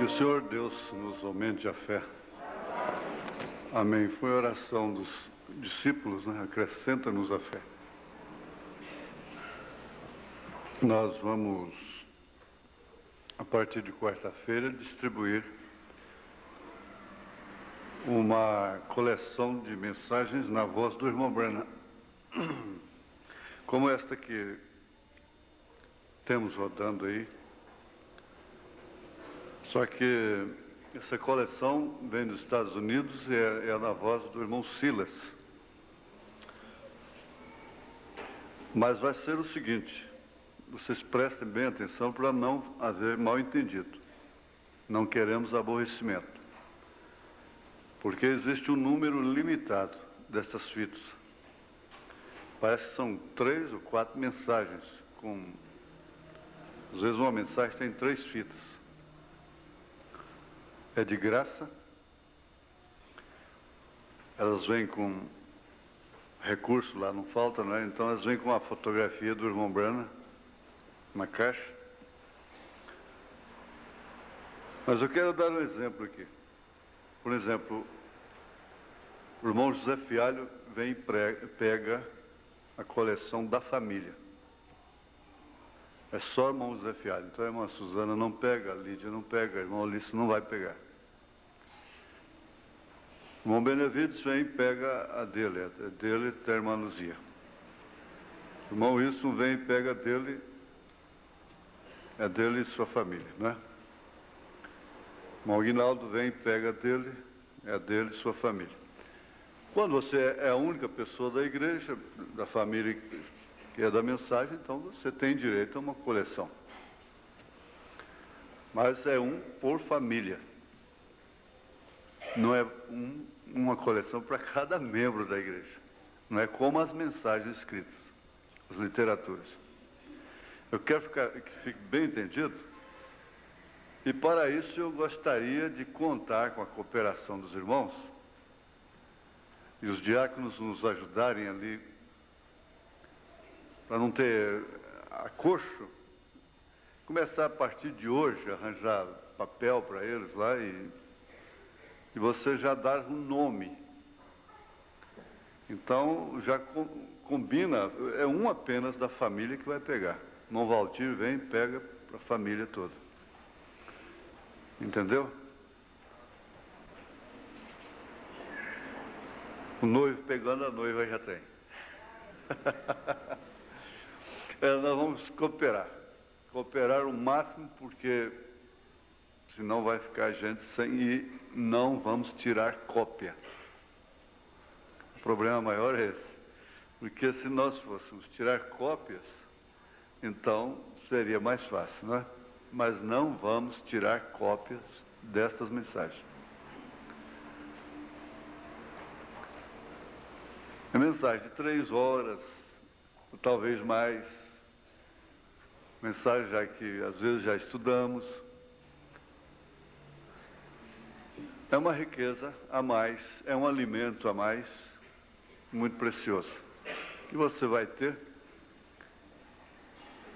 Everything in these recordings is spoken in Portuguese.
Que o Senhor Deus nos aumente a fé. Amém. Foi a oração dos discípulos, né? Acrescenta-nos a fé. Nós vamos, a partir de quarta-feira, distribuir uma coleção de mensagens na voz do irmão Branham, como esta que temos rodando aí. Só que essa coleção vem dos Estados Unidos e é na voz do irmão Silas. Mas vai ser o seguinte, vocês prestem bem atenção para não haver mal-entendido. Não queremos aborrecimento. Porque existe um número limitado dessas fitas. Parece que são 3 ou 4 mensagens. Às vezes uma mensagem tem 3 fitas. É de graça. Elas vêm com recurso lá, não falta, né? Então elas vêm com a fotografia do irmão Branham na caixa. Mas eu quero dar um exemplo aqui. Por exemplo, o irmão José Fialho vem e pega a coleção da família. É só o irmão José Fialho. Então a irmã Suzana não pega, a Lídia não pega, a irmã Ulisses não vai pegar. O irmão Benevides vem e pega a dele da irmã Luzia. O irmão Wilson vem e pega a dele e sua família, né? O irmão Aguinaldo vem e pega a dele e sua família. Quando você é a única pessoa da igreja, da família que é da mensagem, então você tem direito a uma coleção. Mas é um por família. Não é uma coleção para cada membro da igreja. Não é como as mensagens escritas, as literaturas. Eu quero que fique bem entendido. E para isso eu gostaria de contar com a cooperação dos irmãos e os diáconos nos ajudarem ali, para não ter acocho, começar a partir de hoje, arranjar papel para eles lá e você já dar um nome. Então já combina, é um apenas da família que vai pegar. O irmão Valtir vem e pega para a família toda. Entendeu? O noivo pegando a noiva já tem. Nós vamos cooperar o máximo, porque senão vai ficar gente sem, e não vamos tirar cópia. O problema maior é esse, porque se nós fôssemos tirar cópias, então seria mais fácil, não é? Mas não vamos tirar cópias destas mensagens. É mensagem de 3 horas, ou talvez mais. Mensagem já que às vezes já estudamos. É uma riqueza a mais, é um alimento a mais, muito precioso, que você vai ter,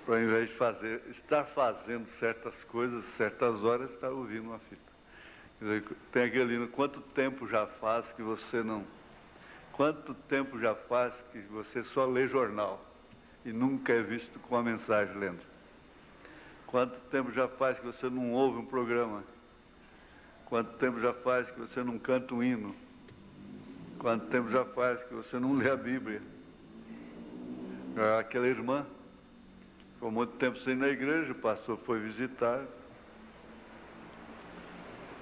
para ao invés de estar fazendo certas coisas, certas horas, estar ouvindo uma fita. Quer dizer, tem aquele, quanto tempo já faz que você não... Quanto tempo já faz que você só lê jornal e nunca é visto com a mensagem lendo? Quanto tempo já faz que você não ouve um programa? Quanto tempo já faz que você não canta um hino? Quanto tempo já faz que você não lê a Bíblia? Aquela irmã, ficou muito tempo sem ir na igreja, o pastor foi visitar.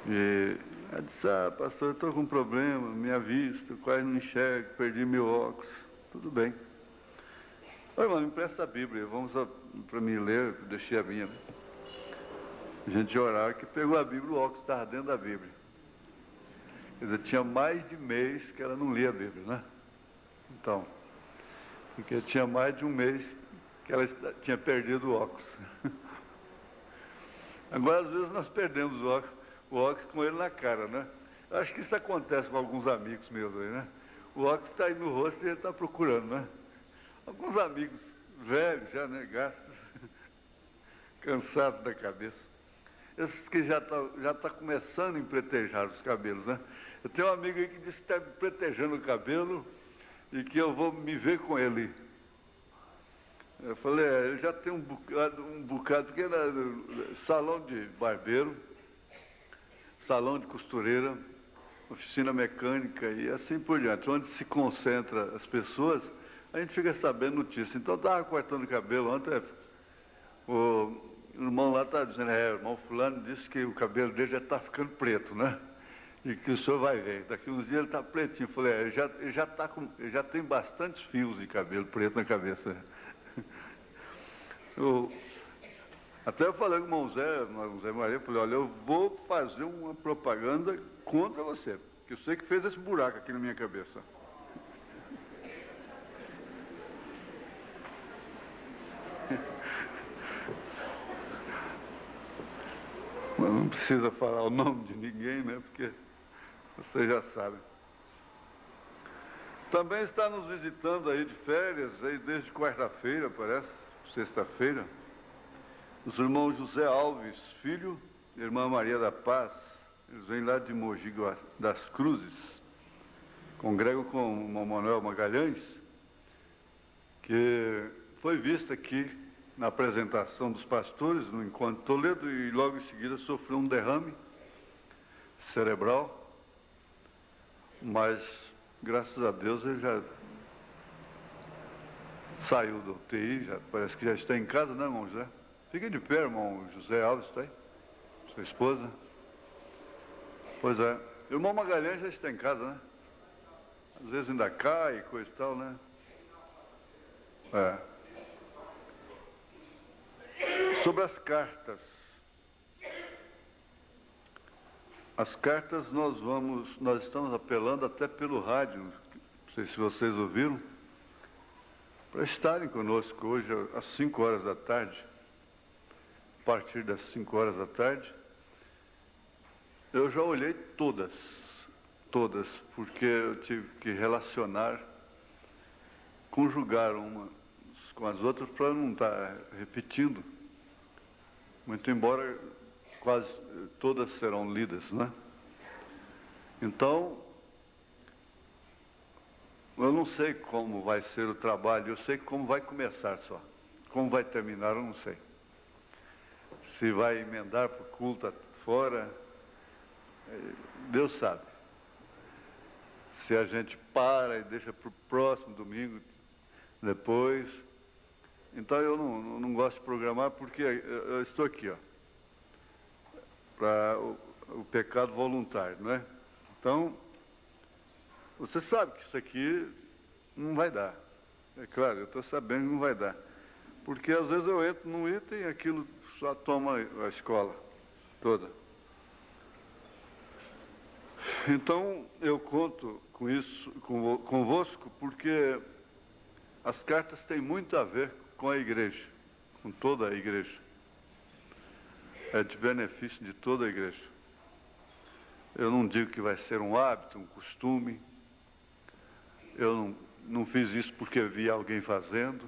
E ela disse, pastor, eu estou com um problema, minha vista, quase não enxergo, perdi meu óculos. Tudo bem. Oi, irmão, me empresta a Bíblia, vamos para mim ler, deixei a minha. A gente orava, que pegou a Bíblia, o óculos estava dentro da Bíblia. Quer dizer, tinha mais de mês que ela não lia a Bíblia, né? Então, porque tinha mais de um mês que ela tinha perdido o óculos. Agora, às vezes, nós perdemos o óculos com ele na cara, né? Eu acho que isso acontece com alguns amigos meus aí, né? O óculos está aí no rosto e ele está procurando, né? Alguns amigos velhos já, né? Gastos, cansados da cabeça. esses que já tá começando a empretejar os cabelos, né? Eu tenho um amigo aí que disse que está pretejando o cabelo e que eu vou me ver com ele. Eu falei, ele já tem um bocado, porque era salão de barbeiro, salão de costureira, oficina mecânica e assim por diante. Onde se concentra as pessoas, a gente fica sabendo notícia. Então, estava cortando o cabelo ontem, o irmão lá está dizendo, o irmão fulano disse que o cabelo dele já está ficando preto, né? E que o senhor vai ver. Daqui uns dias ele está pretinho. Eu falei, ele já tem bastantes fios de cabelo preto na cabeça. Até eu falei com o irmão Zé Maria, falei, olha, eu vou fazer uma propaganda contra você, porque eu sei que fez esse buraco aqui na minha cabeça. Mas não precisa falar o nome de ninguém, né? Porque vocês já sabem. Também está nos visitando aí de férias, aí desde quarta-feira, parece, sexta-feira, os irmãos José Alves Filho e irmã Maria da Paz. Eles vêm lá de Mogi das Cruzes, congregam com o irmão Manuel Magalhães, que foi visto aqui na apresentação dos pastores no Encontro Toledo e logo em seguida sofreu um derrame cerebral, mas graças a Deus ele já saiu do UTI, parece que já está em casa, né, irmão José? Fique de pé, irmão José Alves, está aí? Sua esposa? Pois é. O irmão Magalhães já está em casa, né? Às vezes ainda cai, coisa e tal, né? É. Sobre as cartas. As cartas nós estamos apelando até pelo rádio, não sei se vocês ouviram, para estarem conosco hoje às 5 horas da tarde. A partir das 5 horas da tarde, eu já olhei todas, porque eu tive que relacionar, conjugar umas com as outras para não estar repetindo, muito embora quase todas serão lidas, né? Então, eu não sei como vai ser o trabalho, eu sei como vai começar só. Como vai terminar, eu não sei. Se vai emendar para o culto fora, Deus sabe. Se a gente para e deixa para o próximo domingo depois. Então eu não gosto de programar porque eu estou aqui, ó, para o pecado voluntário, não é? Então, você sabe que isso aqui não vai dar. É claro, eu estou sabendo que não vai dar. Porque às vezes eu entro num item e aquilo só toma a escola toda. Então, eu conto com isso, convosco, porque as cartas têm muito a ver com a igreja, com toda a igreja. É de benefício de toda a igreja. Eu não digo que vai ser um hábito, um costume. Eu não fiz isso porque vi alguém fazendo.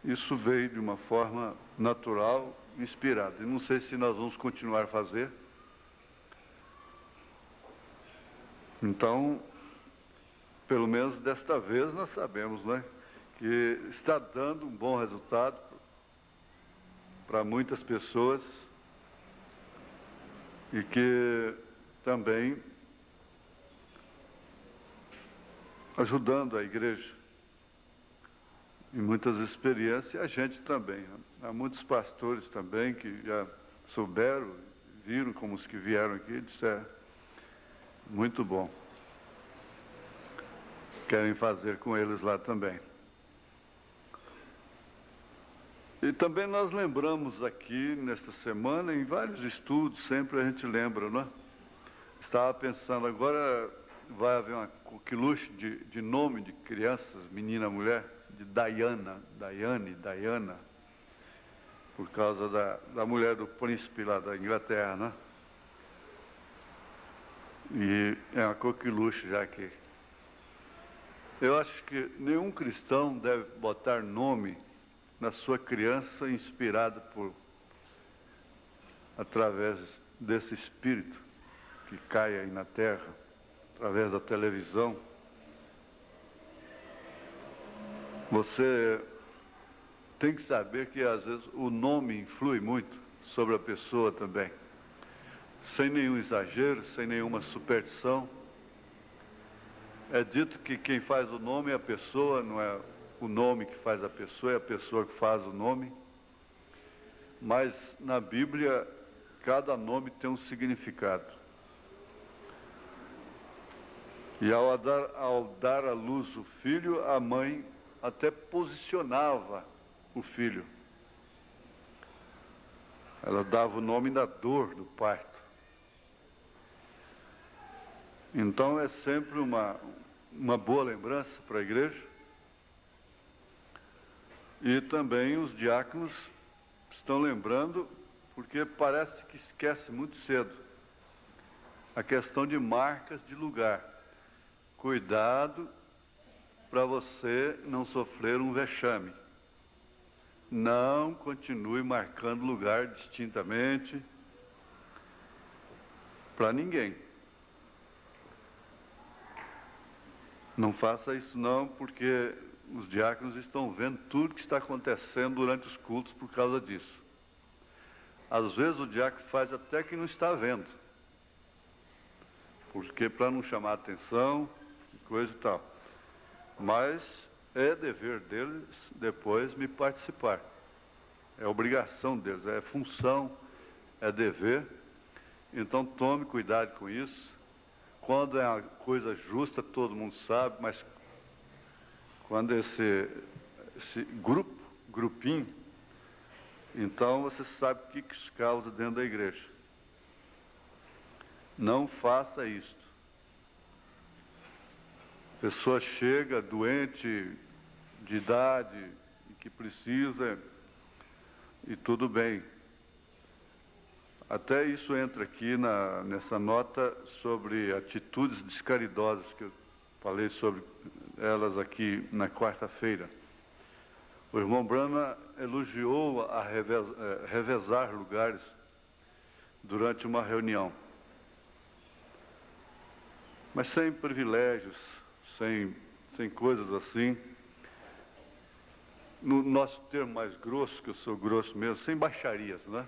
Isso veio de uma forma natural, inspirada. E não sei se nós vamos continuar a fazer. Então, pelo menos desta vez nós sabemos, né, que está dando um bom resultado para muitas pessoas e que também ajudando a igreja em muitas experiências, e a gente também. Há muitos pastores também que já souberam, viram como os que vieram aqui e disseram, muito bom. Querem fazer com eles lá também. E também nós lembramos aqui, nesta semana, em vários estudos, sempre a gente lembra, não é? Estava pensando, agora vai haver uma coqueluche de nome de crianças, menina, mulher, de Diana, por causa da mulher do príncipe lá da Inglaterra, né? E é uma coqueluche já que... Eu acho que nenhum cristão deve botar nome na sua criança inspirado através desse espírito que cai aí na terra, através da televisão. Você tem que saber que, às vezes, o nome influi muito sobre a pessoa também. Sem nenhum exagero, sem nenhuma superstição. É dito que quem faz o nome é a pessoa, não é o nome que faz a pessoa, é a pessoa que faz o nome. Mas, na Bíblia, cada nome tem um significado. E ao dar à luz o filho, a mãe até posicionava o filho. Ela dava o nome da dor do parto. Então é sempre uma boa lembrança para a igreja. E também os diáconos estão lembrando, porque parece que esquece muito cedo, a questão de marcas de lugar. Cuidado para você não sofrer um vexame. Não continue marcando lugar distintamente para ninguém. Não faça isso não, porque os diáconos estão vendo tudo que está acontecendo durante os cultos por causa disso. Às vezes o diácono faz até que não está vendo, porque para não chamar atenção, coisa e tal. Mas é dever deles depois me participar. É obrigação deles, é função, é dever. Então tome cuidado com isso. Quando é uma coisa justa, todo mundo sabe, mas quando esse grupinho, então você sabe o que isso causa dentro da igreja. Não faça isto. A pessoa chega doente, de idade, e que precisa, e tudo bem. Até isso entra aqui nessa nota sobre atitudes descaridosas, que eu falei sobre elas aqui na quarta-feira. O irmão Brana elogiou a revezar lugares durante uma reunião. Mas sem privilégios, sem coisas assim. No nosso termo mais grosso, que eu sou grosso mesmo, sem baixarias, né?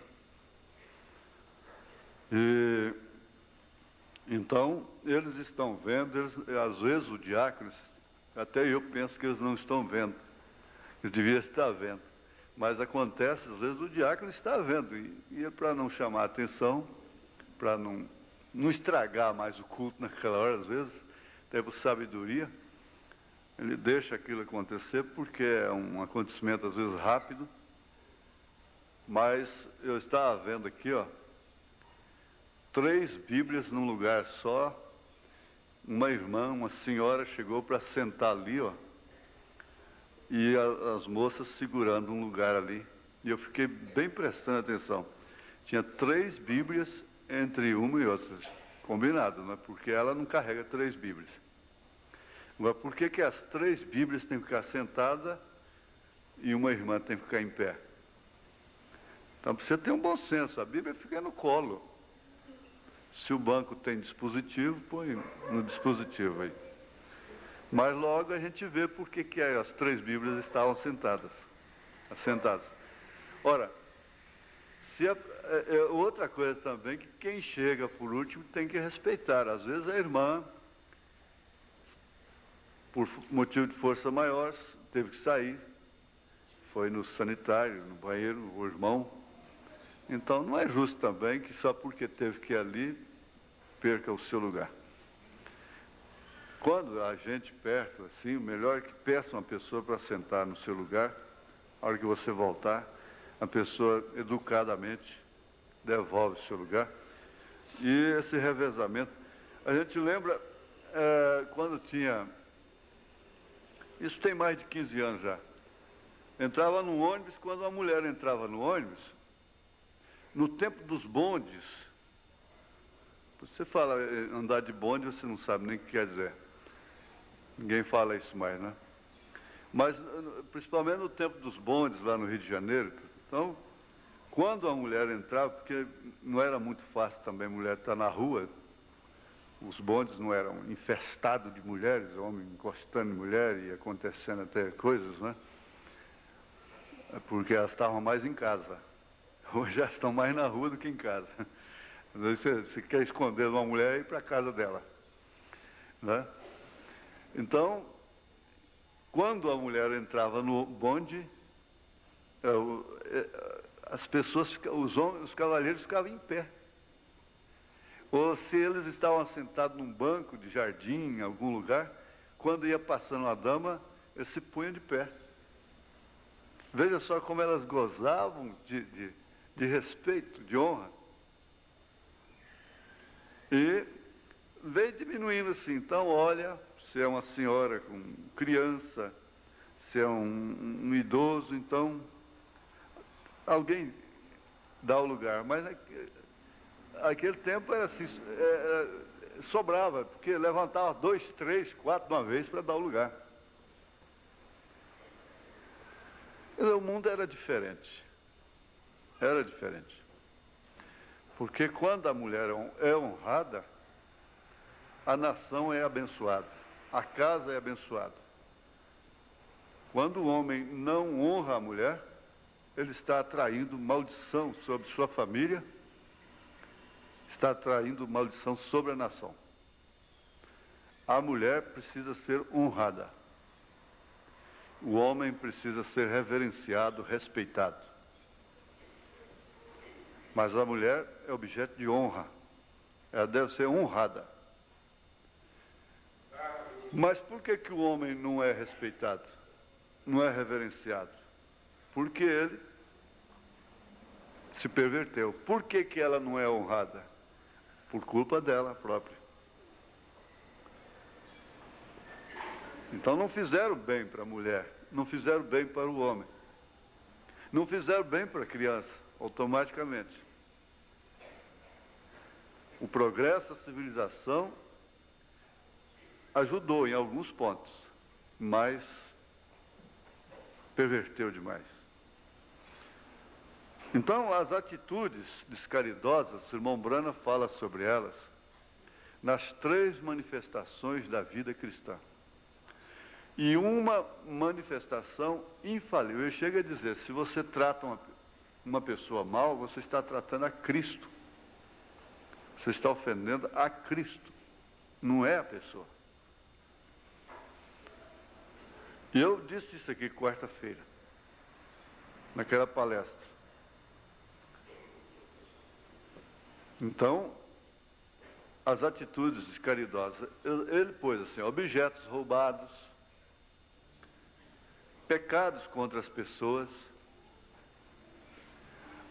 E, então, eles estão vendo, às vezes o diácono, até eu penso que eles não estão vendo, eles deviam estar vendo, mas acontece, às vezes o diácono está vendo, e é para não chamar a atenção, para não estragar mais o culto naquela hora, às vezes, até por sabedoria, ele deixa aquilo acontecer, porque é um acontecimento, às vezes, rápido, mas eu estava vendo aqui, ó, 3 Bíblias num lugar só. Uma irmã, uma senhora chegou para sentar ali, ó, e as moças segurando um lugar ali. E eu fiquei bem prestando atenção. Tinha 3 Bíblias entre uma e outra. Combinado, né? Porque ela não carrega 3 Bíblias. Agora, por que as 3 Bíblias têm que ficar sentada e uma irmã tem que ficar em pé? Então, precisa ter um bom senso. A Bíblia fica no colo. Se o banco tem dispositivo, põe no dispositivo aí. Mas logo a gente vê por que as 3 Bíblias estavam assentadas. Ora, outra coisa também, que quem chega por último tem que respeitar. Às vezes a irmã, por motivo de força maior, teve que sair. Foi no sanitário, no banheiro, o irmão. Então, não é justo também que só porque teve que ir ali, perca o seu lugar. Quando a gente perto, assim, o melhor é que peça uma pessoa para sentar no seu lugar. A hora que você voltar, a pessoa educadamente devolve o seu lugar. E esse revezamento, a gente lembra quando tinha, isso tem mais de 15 anos já, entrava no ônibus, quando uma mulher entrava no ônibus, no tempo dos bondes, você fala andar de bonde, você não sabe nem o que quer dizer. Ninguém fala isso mais, né? Mas, principalmente no tempo dos bondes, lá no Rio de Janeiro, então, quando a mulher entrava, porque não era muito fácil também a mulher estar na rua, os bondes não eram infestados de mulheres, homem encostando em mulher e acontecendo até coisas, né? Porque elas estavam mais em casa. Hoje elas estão mais na rua do que em casa. Você quer esconder uma mulher e ir para a casa dela, né? Então, quando a mulher entrava no bonde, as pessoas, os cavalheiros ficavam em pé. Ou se eles estavam sentados num banco de jardim, em algum lugar, quando ia passando uma dama, eles se punham de pé. Veja só como elas gozavam de respeito, de honra. E veio diminuindo assim. Então, olha, se é uma senhora com criança, se é um idoso, então alguém dá o lugar. Mas aquele tempo era assim, sobrava, porque levantava 2, 3, 4 de uma vez para dar o lugar. O mundo era diferente. Era diferente. Porque quando a mulher é honrada, a nação é abençoada, a casa é abençoada. Quando o homem não honra a mulher, ele está atraindo maldição sobre sua família, está atraindo maldição sobre a nação. A mulher precisa ser honrada. O homem precisa ser reverenciado, respeitado. Mas a mulher é objeto de honra. Ela deve ser honrada. Mas por que o homem não é respeitado? Não é reverenciado? Porque ele se perverteu. Por que ela não é honrada? Por culpa dela própria. Então não fizeram bem para a mulher, não fizeram bem para o homem. Não fizeram bem para a criança, automaticamente. O progresso, a civilização ajudou em alguns pontos, mas perverteu demais. Então, as atitudes descaridosas, o irmão Brana fala sobre elas, nas 3 manifestações da vida cristã. E uma manifestação infalível. Ele chega a dizer, se você trata uma pessoa mal, você está tratando a Cristo. Você está ofendendo a Cristo, não é a pessoa. E eu disse isso aqui quarta-feira, naquela palestra. Então, as atitudes descaridosas, ele pôs assim, objetos roubados, pecados contra as pessoas,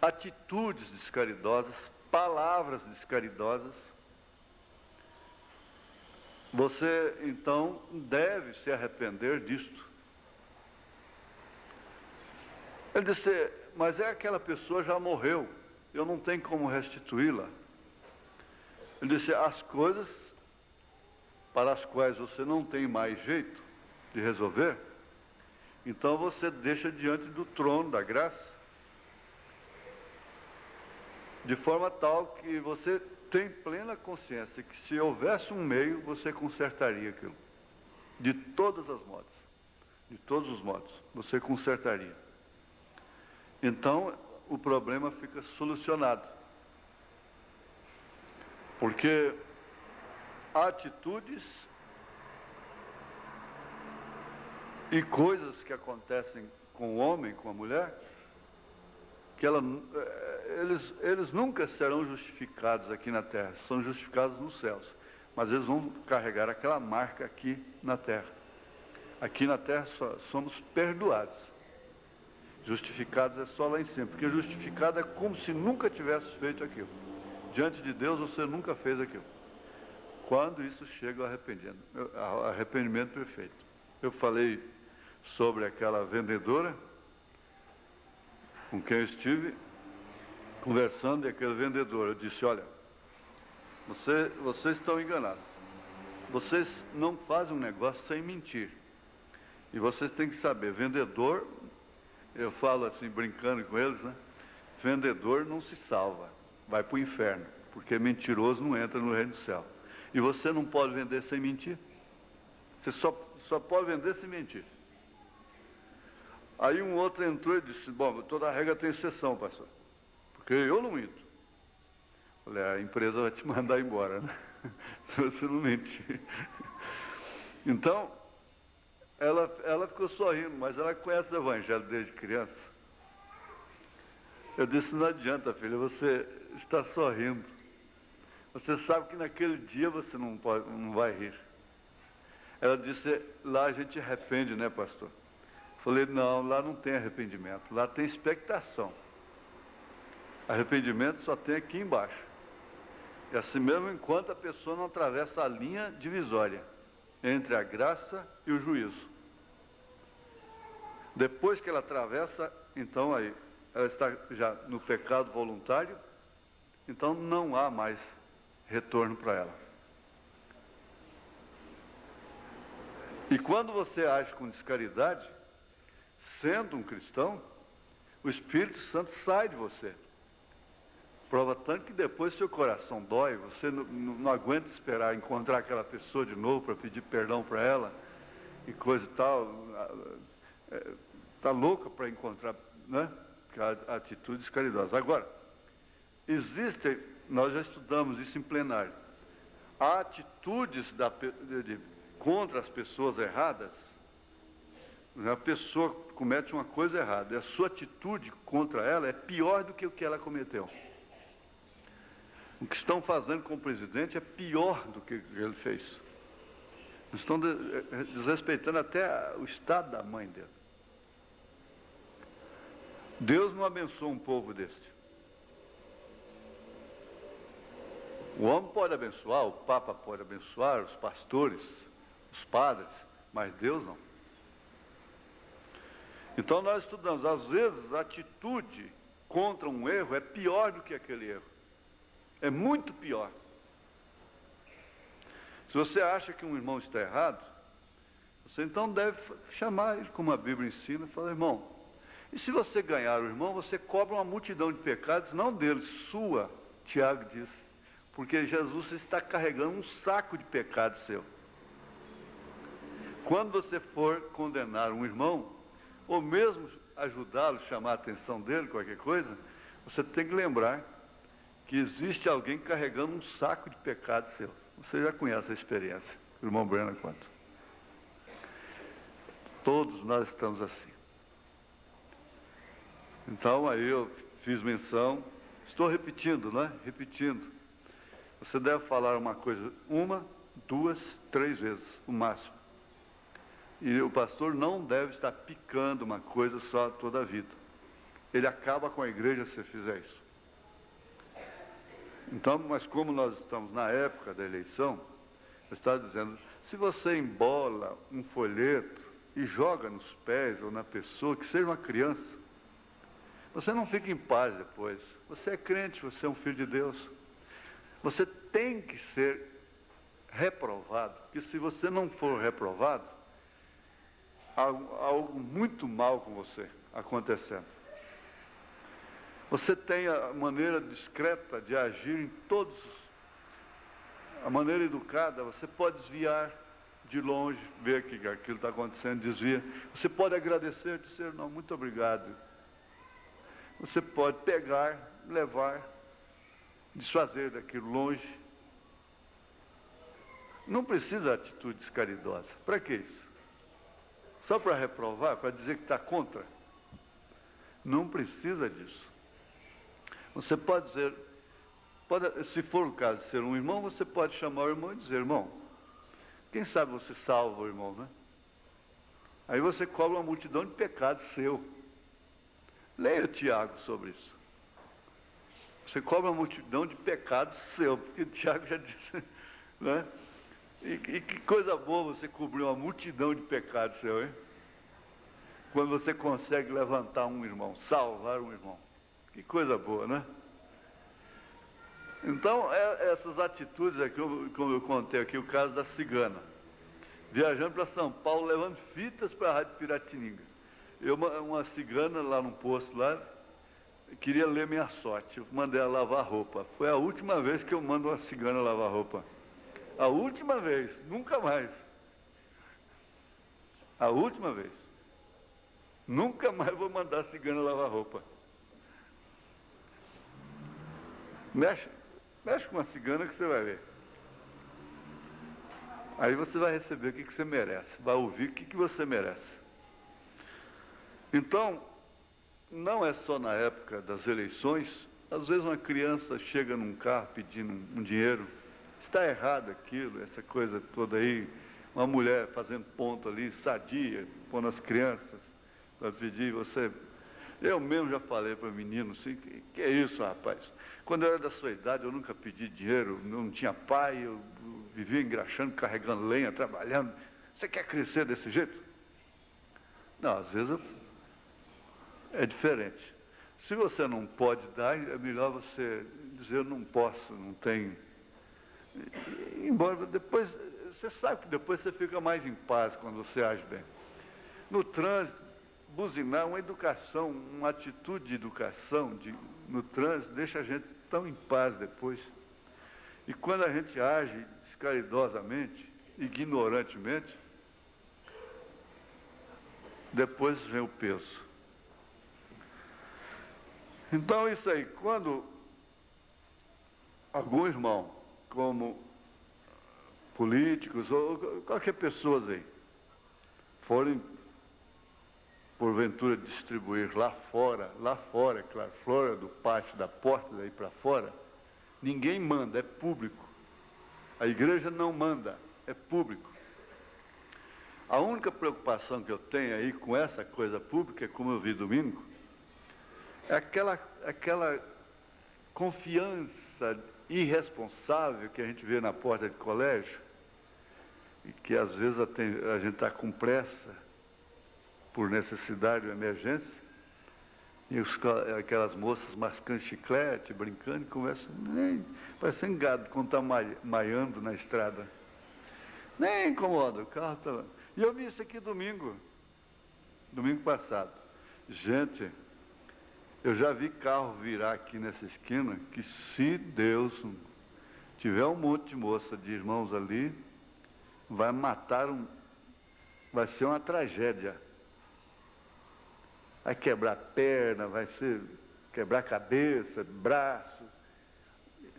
atitudes descaridosas, palavras descaridosas. Você, então, deve se arrepender disto. Ele disse, mas aquela pessoa já morreu, eu não tenho como restituí-la. Ele disse, as coisas para as quais você não tem mais jeito de resolver, então você deixa diante do trono da graça, de forma tal que você tem plena consciência que se houvesse um meio, você consertaria aquilo. De todas as modos. De todos os modos. Você consertaria. Então, o problema fica solucionado. Porque atitudes e coisas que acontecem com o homem, com a mulher, que eles nunca serão justificados aqui na terra, são justificados nos céus, mas eles vão carregar aquela marca aqui na terra. Aqui na terra só somos perdoados, justificados é só lá em cima, porque justificado é como se nunca tivesse feito aquilo. Diante de Deus você nunca fez aquilo. Quando isso chega ao arrependimento perfeito. Eu falei sobre aquela vendedora com quem eu estive conversando, e aquele vendedor, eu disse, olha, vocês estão enganados. Vocês não fazem um negócio sem mentir. E vocês têm que saber, vendedor, eu falo assim, brincando com eles, né? vendedor não se salva, vai para o inferno, porque mentiroso não entra no reino do céu. E você não pode vender sem mentir. Você só pode vender sem mentir. Aí um outro entrou e disse, bom, toda regra tem exceção, pastor, porque eu não minto. Falei, a empresa vai te mandar embora, né? Se você não mentir. Então, ela ficou sorrindo, mas ela conhece o evangelho desde criança. Eu disse, não adianta, filha, você está sorrindo. Você sabe que naquele dia você não vai rir. Ela disse, lá a gente arrepende, né, pastor? Falei, não, lá não tem arrependimento, lá tem expectação. Arrependimento só tem aqui embaixo. E assim mesmo enquanto a pessoa não atravessa a linha divisória entre a graça e o juízo. Depois que ela atravessa, então aí, ela está já no pecado voluntário, então não há mais retorno para ela. E quando você age com descaridade, sendo um cristão, o Espírito Santo sai de você. Prova tanto que depois seu coração dói, você não aguenta esperar encontrar aquela pessoa de novo para pedir perdão para ela e coisa e tal. Está louca para encontrar, né? Atitudes caridosas. Agora, existem, nós já estudamos isso em plenário, há atitudes contra as pessoas erradas. A pessoa comete uma coisa errada e a sua atitude contra ela é pior do que o que ela cometeu. O que estão fazendo com o presidente é pior do que ele fez. Estão desrespeitando até o estado da mãe dele. Deus não abençoa um povo deste. O homem pode abençoar, o Papa pode abençoar, os pastores, os padres, mas Deus não. Então nós estudamos, às vezes a atitude contra um erro é pior do que aquele erro. É muito pior. Se você acha que um irmão está errado, você então deve chamar ele, como a Bíblia ensina, e falar, irmão, e se você ganhar o irmão, você cobra uma multidão de pecados, não dele, sua, Tiago diz, porque Jesus está carregando um saco de pecados seu. Quando você for condenar um irmão, ou mesmo ajudá-lo, chamar a atenção dele, qualquer coisa, você tem que lembrar que existe alguém carregando um saco de pecados seu. Você já conhece a experiência, o irmão Breno quanto. Todos nós estamos assim. Então, aí eu fiz menção, estou repetindo, né? Repetindo. Você deve falar uma coisa, 1, 2, 3 vezes, o máximo. E o pastor não deve estar picando uma coisa só toda a vida. Ele acaba com a igreja se você fizer isso. Então, mas como nós estamos na época da eleição, eu estava dizendo, se você embola um folheto e joga nos pés ou na pessoa, que seja uma criança, você não fica em paz depois. Você é crente, você é um filho de Deus. Você tem que ser reprovado, porque se você não for reprovado, há algo muito mal com você acontecendo. Você tem a maneira discreta de agir em todos, a maneira educada, você pode desviar de longe, ver que aquilo está acontecendo, desvia. Você pode agradecer, dizer, não, muito obrigado. Você pode pegar, levar, desfazer daquilo longe. Não precisa de atitudes caridosas. Para que isso? Só para reprovar, para dizer que está contra? Não precisa disso. Você pode dizer, se for o caso de ser um irmão, você pode chamar o irmão e dizer, irmão, quem sabe você salva o irmão, né? Aí você cobra uma multidão de pecados seu. Leia Tiago sobre isso. Você cobra uma multidão de pecados seu, porque Tiago já disse, né? E que coisa boa você cobrir uma multidão de pecados seu, hein? Quando você consegue levantar um irmão, salvar um irmão. Que coisa boa, né? Então, essas atitudes aqui, como eu contei aqui, o caso da cigana. Viajando para São Paulo, levando fitas para a Rádio Piratininga. Uma cigana lá num posto lá, queria ler minha sorte. Eu mandei ela lavar roupa. Foi a última vez que eu mando uma cigana lavar roupa. A última vez, nunca mais. A última vez. Nunca mais vou mandar a cigana lavar roupa. Mexe com uma cigana que você vai ver. Aí você vai receber o que você merece. Vai ouvir o que você merece. Então, não é só na época das eleições. Às vezes uma criança chega num carro pedindo um dinheiro. Está errado aquilo, essa coisa toda aí. Uma mulher fazendo ponto ali, sadia, pondo as crianças para pedir. Eu mesmo já falei para o menino assim, que é isso, rapaz? Quando eu era da sua idade, eu nunca pedi dinheiro, não tinha pai, eu vivia engraxando, carregando lenha, trabalhando. Você quer crescer desse jeito? Não, às vezes é diferente. Se você não pode dar, é melhor você dizer, eu não posso, não tenho. Embora depois, você sabe que depois você fica mais em paz quando você age bem. No trânsito, buzinar, uma educação, uma atitude de educação no trânsito deixa a gente tão em paz depois. E quando a gente age descaridosamente, ignorantemente, depois vem o peso. Então isso aí, quando algum irmão, como políticos ou qualquer pessoa aí, forem porventura distribuir lá fora, é claro, fora do pátio, da porta daí para fora, ninguém manda, é público. A igreja não manda, é público. A única preocupação que eu tenho aí com essa coisa pública, como eu vi domingo, é aquela confiança irresponsável que a gente vê na porta de colégio, e que às vezes a gente está com pressa, por necessidade ou emergência, e aquelas moças mascando chiclete, brincando, conversam, parecendo gado quando está maiando na estrada. Nem incomoda, o carro está... E eu vi isso aqui domingo passado. Gente, eu já vi carro virar aqui nessa esquina, que se Deus tiver um monte de moça de irmãos ali, vai ser uma tragédia. Vai quebrar perna, quebrar cabeça, braço.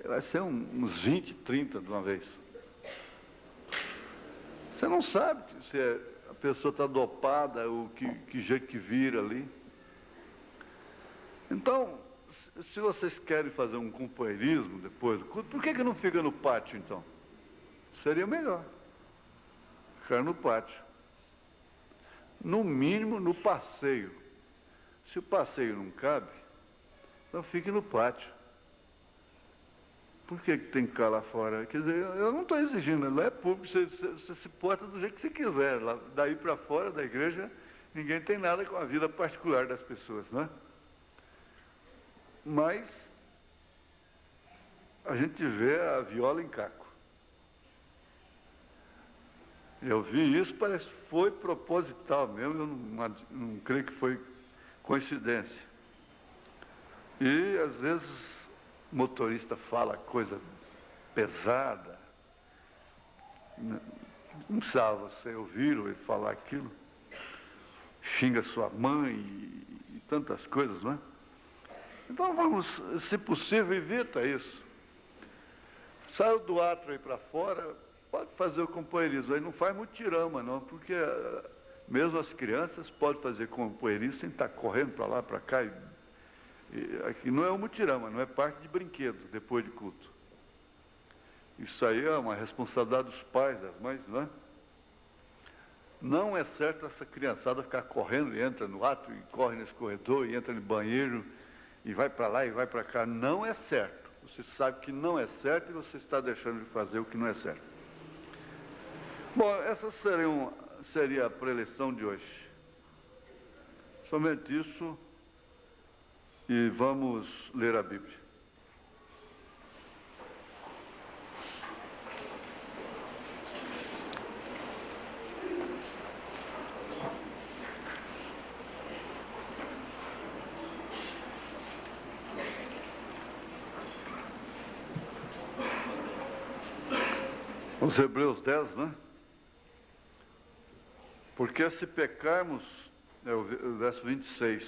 Vai ser uns 20, 30 de uma vez. Você não sabe se a pessoa está dopada ou que jeito que vira ali. Então, se vocês querem fazer um companheirismo depois do culto, por que não fica no pátio então? Seria melhor ficar no pátio. No mínimo no passeio. Se o passeio não cabe, então fique no pátio. Por que tem que ficar lá fora? Quer dizer, eu não estou exigindo, lá é público, você se porta do jeito que você quiser. Lá, daí para fora da igreja, ninguém tem nada com a vida particular das pessoas, né? Mas a gente vê a viola em caco. Eu vi isso, parece que foi proposital mesmo, eu não creio que foi coincidência. E às vezes o motorista fala coisa pesada, não precisava você ouvir ou ele falar aquilo, xinga sua mãe e tantas coisas, não é? Então vamos, se possível, evita isso. Saiu do átrio aí para fora, pode fazer o companheirismo, aí não faz mutirama não, porque mesmo as crianças podem fazer companheirismo sem estar correndo para lá, para cá. Aqui não é um mutirama, não é parque de brinquedo depois de culto. Isso aí é uma responsabilidade dos pais, das mães, não é? Não é certo essa criançada ficar correndo e entra no átrio, e corre nesse corredor, e entra no banheiro, e vai para lá e vai para cá. Não é certo. Você sabe que não é certo e você está deixando de fazer o que não é certo. Bom, essa seria a preleção de hoje. Somente isso, e vamos ler a Bíblia. Os Hebreus 10, né? Porque se pecarmos, o verso 26,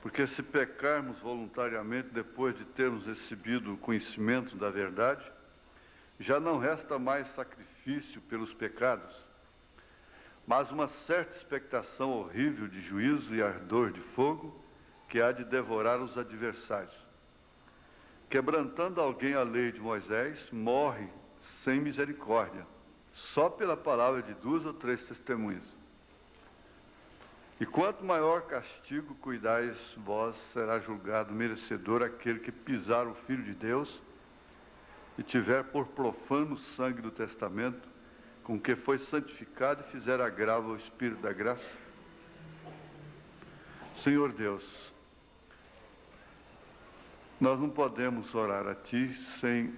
porque se pecarmos voluntariamente depois de termos recebido o conhecimento da verdade, já não resta mais sacrifício pelos pecados, mas uma certa expectação horrível de juízo e ardor de fogo que há de devorar os adversários. Quebrantando alguém a lei de Moisés, morre sem misericórdia, só pela palavra de 2 ou 3 testemunhas. E quanto maior castigo cuidais vós, será julgado merecedor aquele que pisar o Filho de Deus e tiver por profano o sangue do testamento, com que foi santificado e fizer agravo ao Espírito da graça. Senhor Deus, nós não podemos orar a Ti sem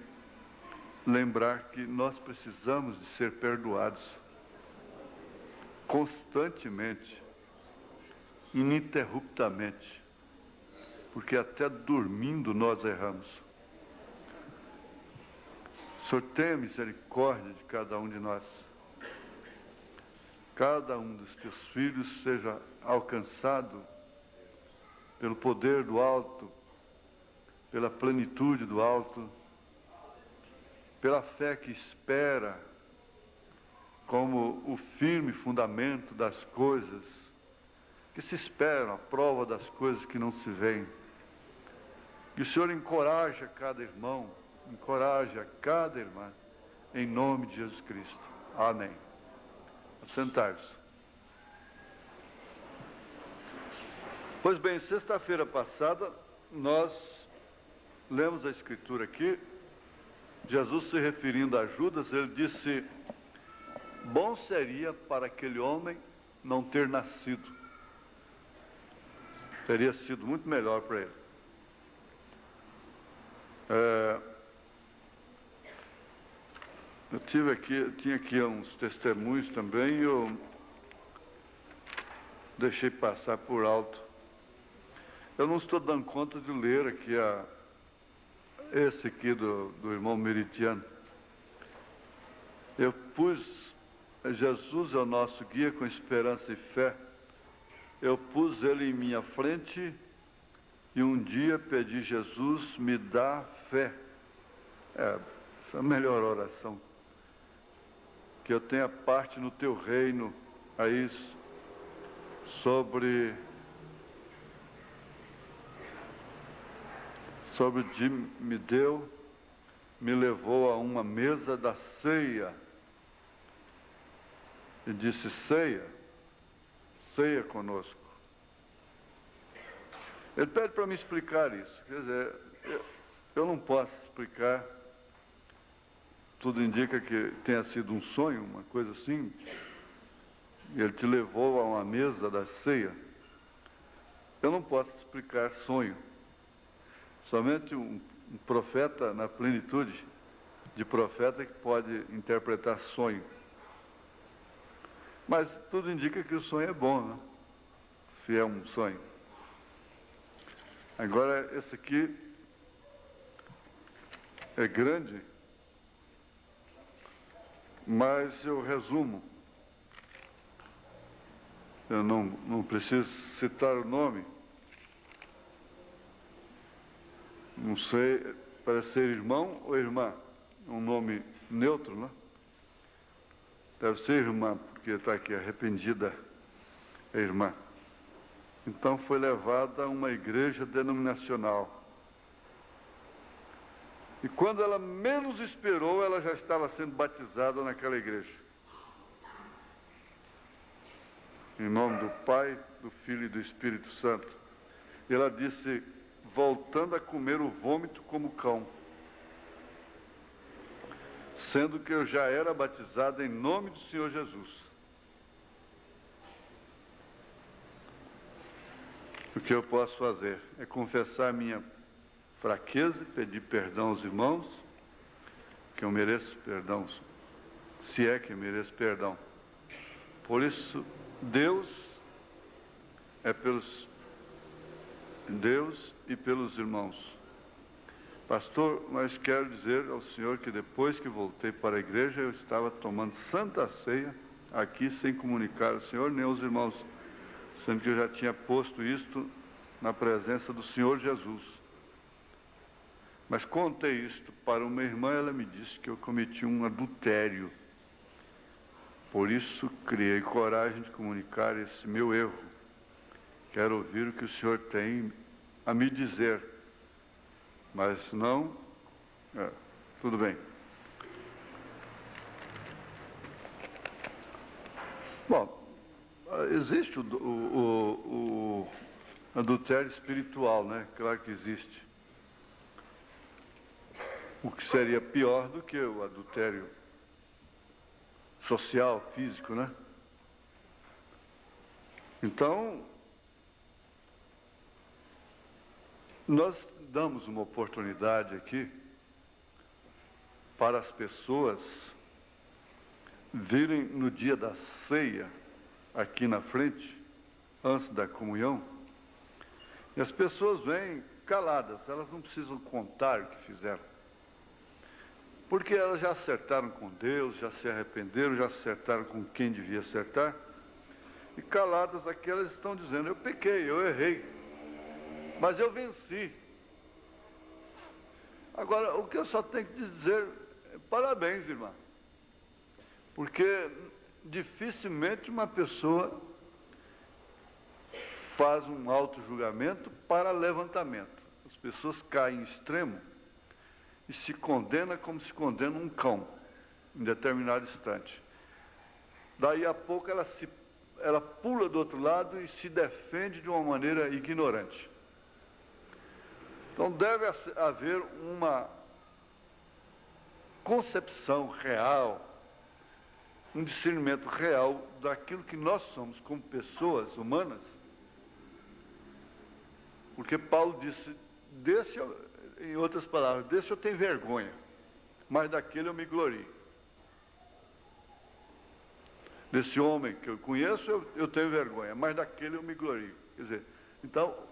lembrar que nós precisamos de ser perdoados constantemente, ininterruptamente, porque até dormindo nós erramos. O Senhor tenha misericórdia de cada um de nós. Cada um dos Teus filhos seja alcançado pelo poder do alto, pela plenitude do alto, pela fé que espera como o firme fundamento das coisas que se esperam, a prova das coisas que não se veem. Que o Senhor encoraje a cada irmão, encoraje a cada irmã, em nome de Jesus Cristo. Amém. Assentai-vos. Pois bem, sexta-feira passada, nós lemos a Escritura aqui, Jesus se referindo a Judas, ele disse: bom seria para aquele homem não ter nascido. Teria sido muito melhor para ele. Eu tinha aqui uns testemunhos também, e eu deixei passar por alto. Eu não estou dando conta de ler aqui esse aqui do irmão Meridiano. Eu pus Jesus é o nosso guia com esperança e fé. Eu pus ele em minha frente e um dia pedi: Jesus, me dá fé. Essa é a melhor oração. Que eu tenha parte no teu reino, aí sobre o que me deu, me levou a uma mesa da ceia e disse: ceia conosco. Ele pede para me explicar isso. Quer dizer, eu não posso explicar. Tudo indica que tenha sido um sonho, uma coisa assim. E ele te levou a uma mesa da ceia. Eu não posso explicar sonho. Somente um profeta na plenitude de profeta que pode interpretar sonho. Mas tudo indica que o sonho é bom, né? Se é um sonho. Agora, esse aqui é grande, mas eu resumo. Eu não preciso citar o nome. Não sei, parece ser irmão ou irmã. Um nome neutro, né? Deve ser irmã, porque está aqui, arrependida é irmã. Então foi levada a uma igreja denominacional. E quando ela menos esperou, ela já estava sendo batizada naquela igreja. Em nome do Pai, do Filho e do Espírito Santo. E ela disse: voltando a comer o vômito como cão, sendo que eu já era batizada em nome do Senhor Jesus. O que eu posso fazer é confessar minha fraqueza, pedir perdão aos irmãos, que eu mereço perdão, se é que eu mereço perdão. Por isso, Deus e pelos irmãos, pastor, mas quero dizer ao senhor que depois que voltei para a igreja, eu estava tomando santa ceia aqui sem comunicar ao senhor nem aos irmãos, sendo que eu já tinha posto isto na presença do Senhor Jesus. Mas contei isto para uma irmã, ela me disse que eu cometi um adultério. Por isso, criei coragem de comunicar esse meu erro. Quero ouvir o que o senhor tem a me dizer. Mas não... tudo bem. Bom, existe o adultério espiritual, né? Claro que existe. O que seria pior do que o adultério social, físico, né? Então, nós damos uma oportunidade aqui para as pessoas virem no dia da ceia, aqui na frente, antes da comunhão, e as pessoas vêm caladas, elas não precisam contar o que fizeram. Porque elas já acertaram com Deus, já se arrependeram, já acertaram com quem devia acertar. E caladas aqui elas estão dizendo, eu pequei, eu errei, mas eu venci. Agora, o que eu só tenho que dizer é parabéns, irmã. Porque dificilmente uma pessoa faz um auto-julgamento para levantamento. As pessoas caem em extremo e se condena como se condena um cão, em determinado instante. Daí a pouco ela pula do outro lado e se defende de uma maneira ignorante. Então deve haver uma concepção real, um discernimento real daquilo que nós somos como pessoas humanas. Porque Paulo disse, em outras palavras, desse eu tenho vergonha, mas daquele eu me glorio. Desse homem que eu conheço, eu tenho vergonha, mas daquele eu me glorio. Quer dizer, então,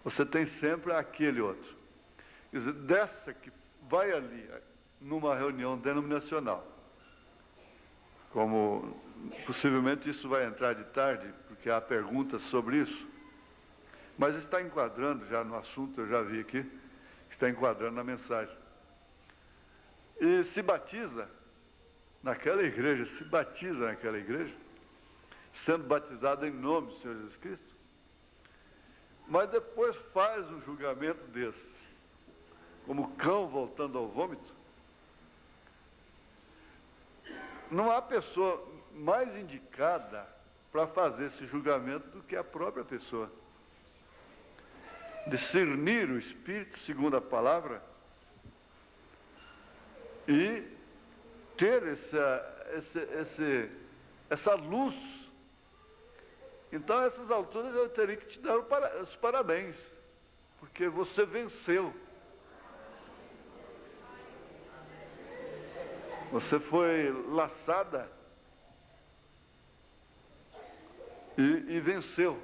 você tem sempre aquele outro. Quer dizer, dessa que vai ali, numa reunião denominacional, como possivelmente isso vai entrar de tarde, porque há perguntas sobre isso, mas está enquadrando já no assunto, eu já vi aqui, está enquadrando na mensagem. E se batiza naquela igreja, sendo batizado em nome do Senhor Jesus Cristo, mas depois faz um julgamento desse, como cão voltando ao vômito. Não há pessoa mais indicada para fazer esse julgamento do que a própria pessoa. Discernir o Espírito, segundo a palavra, e ter essa luz. Então, a essas alturas, eu teria que te dar os parabéns, porque você venceu. Você foi laçada e venceu,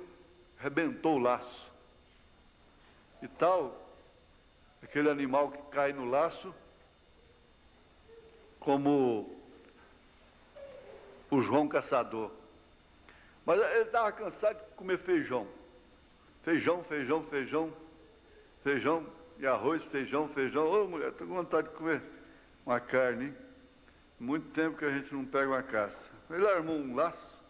arrebentou o laço. E tal, aquele animal que cai no laço, como o João Caçador. Mas ele estava cansado de comer feijão. Feijão e arroz, feijão. Ô mulher, estou com vontade de comer uma carne, hein? Muito tempo que a gente não pega uma caça. Ele armou um laço.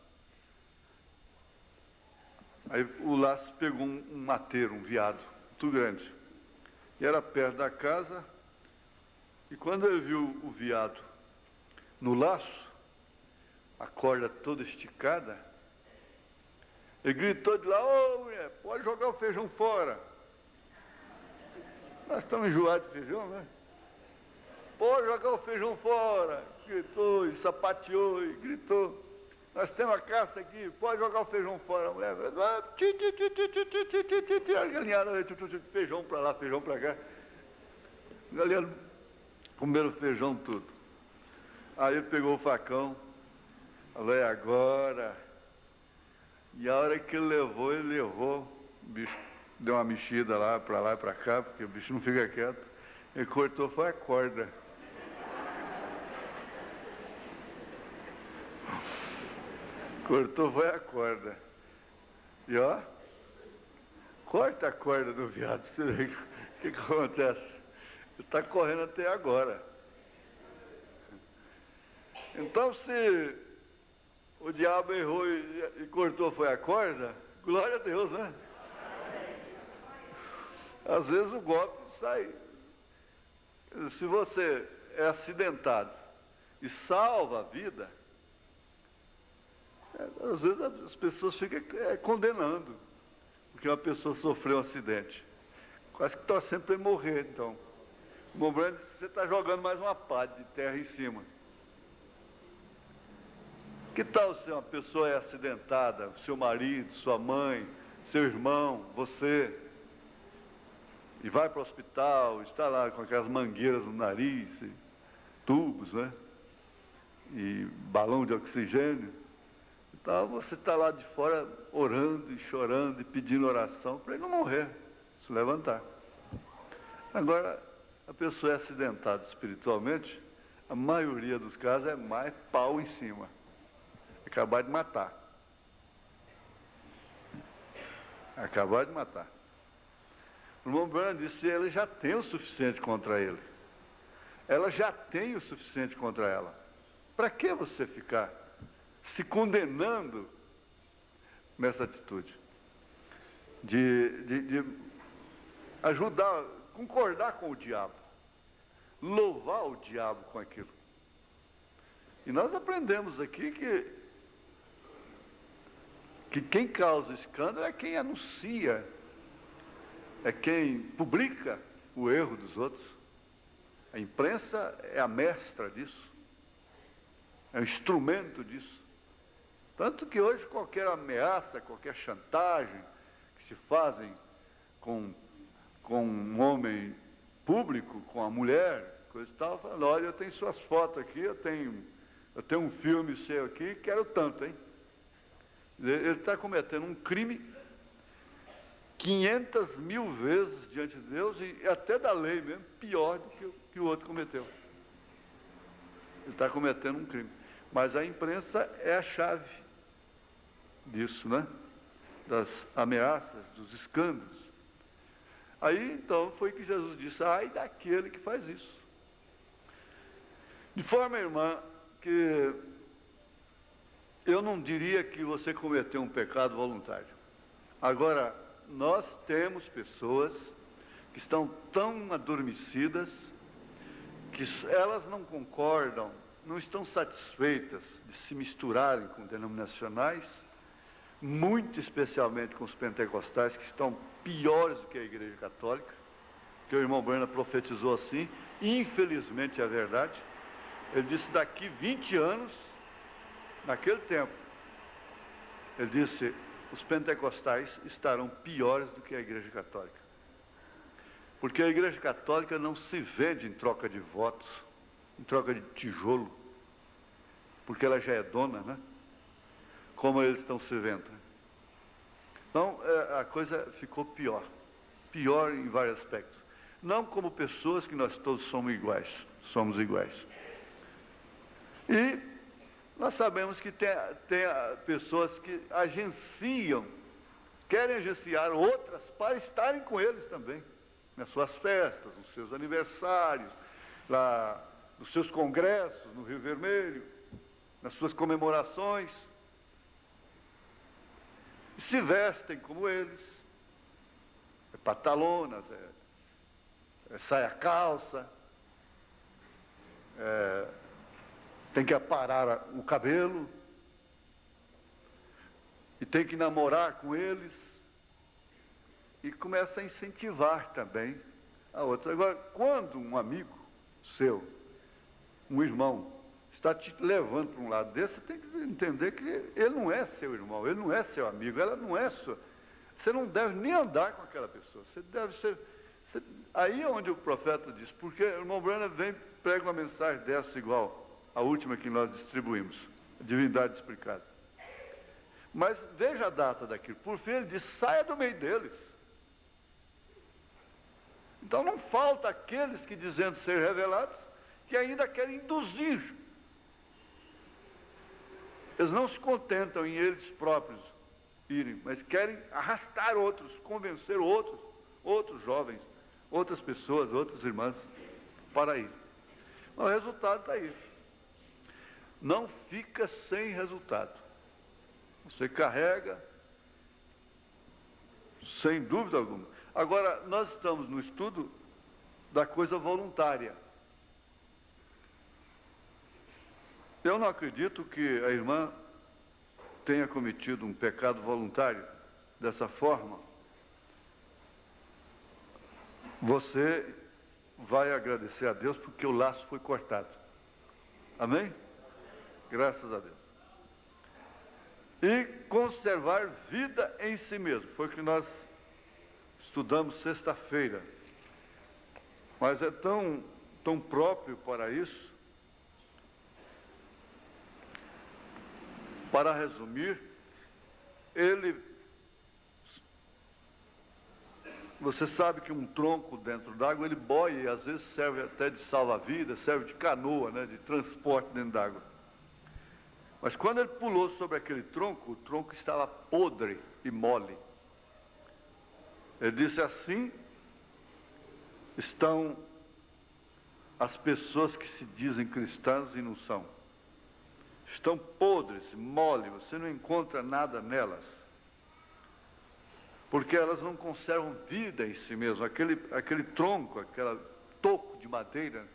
Aí o laço pegou um mateiro, um veado, muito grande. E era perto da casa. E quando ele viu o veado no laço, a corda toda esticada, ele gritou de lá, ô mulher, pode jogar o feijão fora. Nós estamos enjoados de feijão, né? Pode jogar o feijão fora. Gritou e sapateou e gritou. Nós temos a caça aqui, pode jogar o feijão fora. A mulher, a galinhada, feijão para lá, feijão para cá. A galinhada comeram feijão tudo. Aí ele pegou o facão, falou, é agora. E a hora que ele levou, o bicho deu uma mexida lá e para cá, porque o bicho não fica quieto. Ele cortou, foi a corda. Cortou, foi a corda. E ó, corta a corda do viado, pra você ver o que acontece. Ele está correndo até agora. Então, se o diabo errou e cortou, foi a corda, glória a Deus, né? Às vezes o golpe sai. Se você é acidentado e salva a vida, às vezes as pessoas ficam condenando, porque uma pessoa sofreu um acidente. Quase que torcendo para ele morrer, então. O momento você está jogando mais uma pá de terra em cima. Que tal se uma pessoa é acidentada, seu marido, sua mãe, seu irmão, você, e vai para o hospital, está lá com aquelas mangueiras no nariz, e tubos, né? E balão de oxigênio. Então você está lá de fora orando e chorando e pedindo oração para ele não morrer, se levantar. Agora, a pessoa é acidentada espiritualmente, a maioria dos casos é mais pau em cima. Acabar de matar. Acabar de matar. O irmão Branham disse, ele já tem o suficiente contra ele. Ela já tem o suficiente contra ela. Para que você ficar se condenando nessa atitude? De ajudar, concordar com o diabo. Louvar o diabo com aquilo. E nós aprendemos aqui que quem causa escândalo é quem anuncia, é quem publica o erro dos outros. A imprensa é a mestra disso, é o instrumento disso. Tanto que hoje qualquer ameaça, qualquer chantagem que se fazem com um homem público, com a mulher, coisa e tal, falando, olha, eu tenho suas fotos aqui, eu tenho um filme seu aqui, quero tanto, hein? Ele está cometendo um crime 500 mil vezes diante de Deus e até da lei mesmo, pior do que o outro cometeu. Ele está cometendo um crime. Mas a imprensa é a chave disso, né? Das ameaças, dos escândalos. Aí, então, foi que Jesus disse, ai daquele que faz isso. De forma, irmã, que eu não diria que você cometeu um pecado voluntário. Agora, nós temos pessoas que estão tão adormecidas que elas não concordam, não estão satisfeitas de se misturarem com denominacionais, muito especialmente com os pentecostais, que estão piores do que a Igreja Católica, que o irmão Branham profetizou assim, infelizmente é verdade. Ele disse, daqui 20 anos, naquele tempo, ele disse, os pentecostais estarão piores do que a Igreja Católica. Porque a Igreja Católica não se vende em troca de votos, em troca de tijolo, porque ela já é dona, né? Como eles estão se vendo. Então, a coisa ficou pior. Pior em vários aspectos. Não como pessoas que nós todos somos iguais. E nós sabemos que tem pessoas que agenciam, querem agenciar outras para estarem com eles também, nas suas festas, nos seus aniversários, lá, nos seus congressos no Rio Vermelho, nas suas comemorações. E se vestem como eles, pantalonas, saia calça, tem que aparar o cabelo, e tem que namorar com eles, e começa a incentivar também a outra. Agora, quando um amigo seu, um irmão, está te levando para um lado desse, você tem que entender que ele não é seu irmão, ele não é seu amigo, ela não é sua. Você não deve nem andar com aquela pessoa, você deve ser... Aí é onde o profeta diz, porque o irmão Branham vem, prega uma mensagem dessa igual a última que nós distribuímos, a divindade explicada. Mas veja a data daquilo, por fim ele diz, saia do meio deles. Então não falta aqueles que, dizendo ser revelados, que ainda querem induzir. Eles não se contentam em eles próprios irem, mas querem arrastar outros, convencer outros jovens, outras pessoas, outras irmãs, para ir. O resultado está aí. Não fica sem resultado. Você carrega, sem dúvida alguma. Agora, nós estamos no estudo da coisa voluntária. Eu não acredito que a irmã tenha cometido um pecado voluntário dessa forma. Você vai agradecer a Deus porque o laço foi cortado. Amém? Graças a Deus. E conservar vida em si mesmo. Foi o que nós estudamos sexta-feira. Mas é tão próprio para isso. Para resumir, você sabe que um tronco dentro d'água, ele boia e às vezes serve até de salva-vidas, serve de canoa, né, de transporte dentro d'água. Mas quando ele pulou sobre aquele tronco, o tronco estava podre e mole. Ele disse: assim estão as pessoas que se dizem cristãs e não são. Estão podres, mole, você não encontra nada nelas. Porque elas não conservam vida em si mesmo. Aquele tronco, aquele toco de madeira,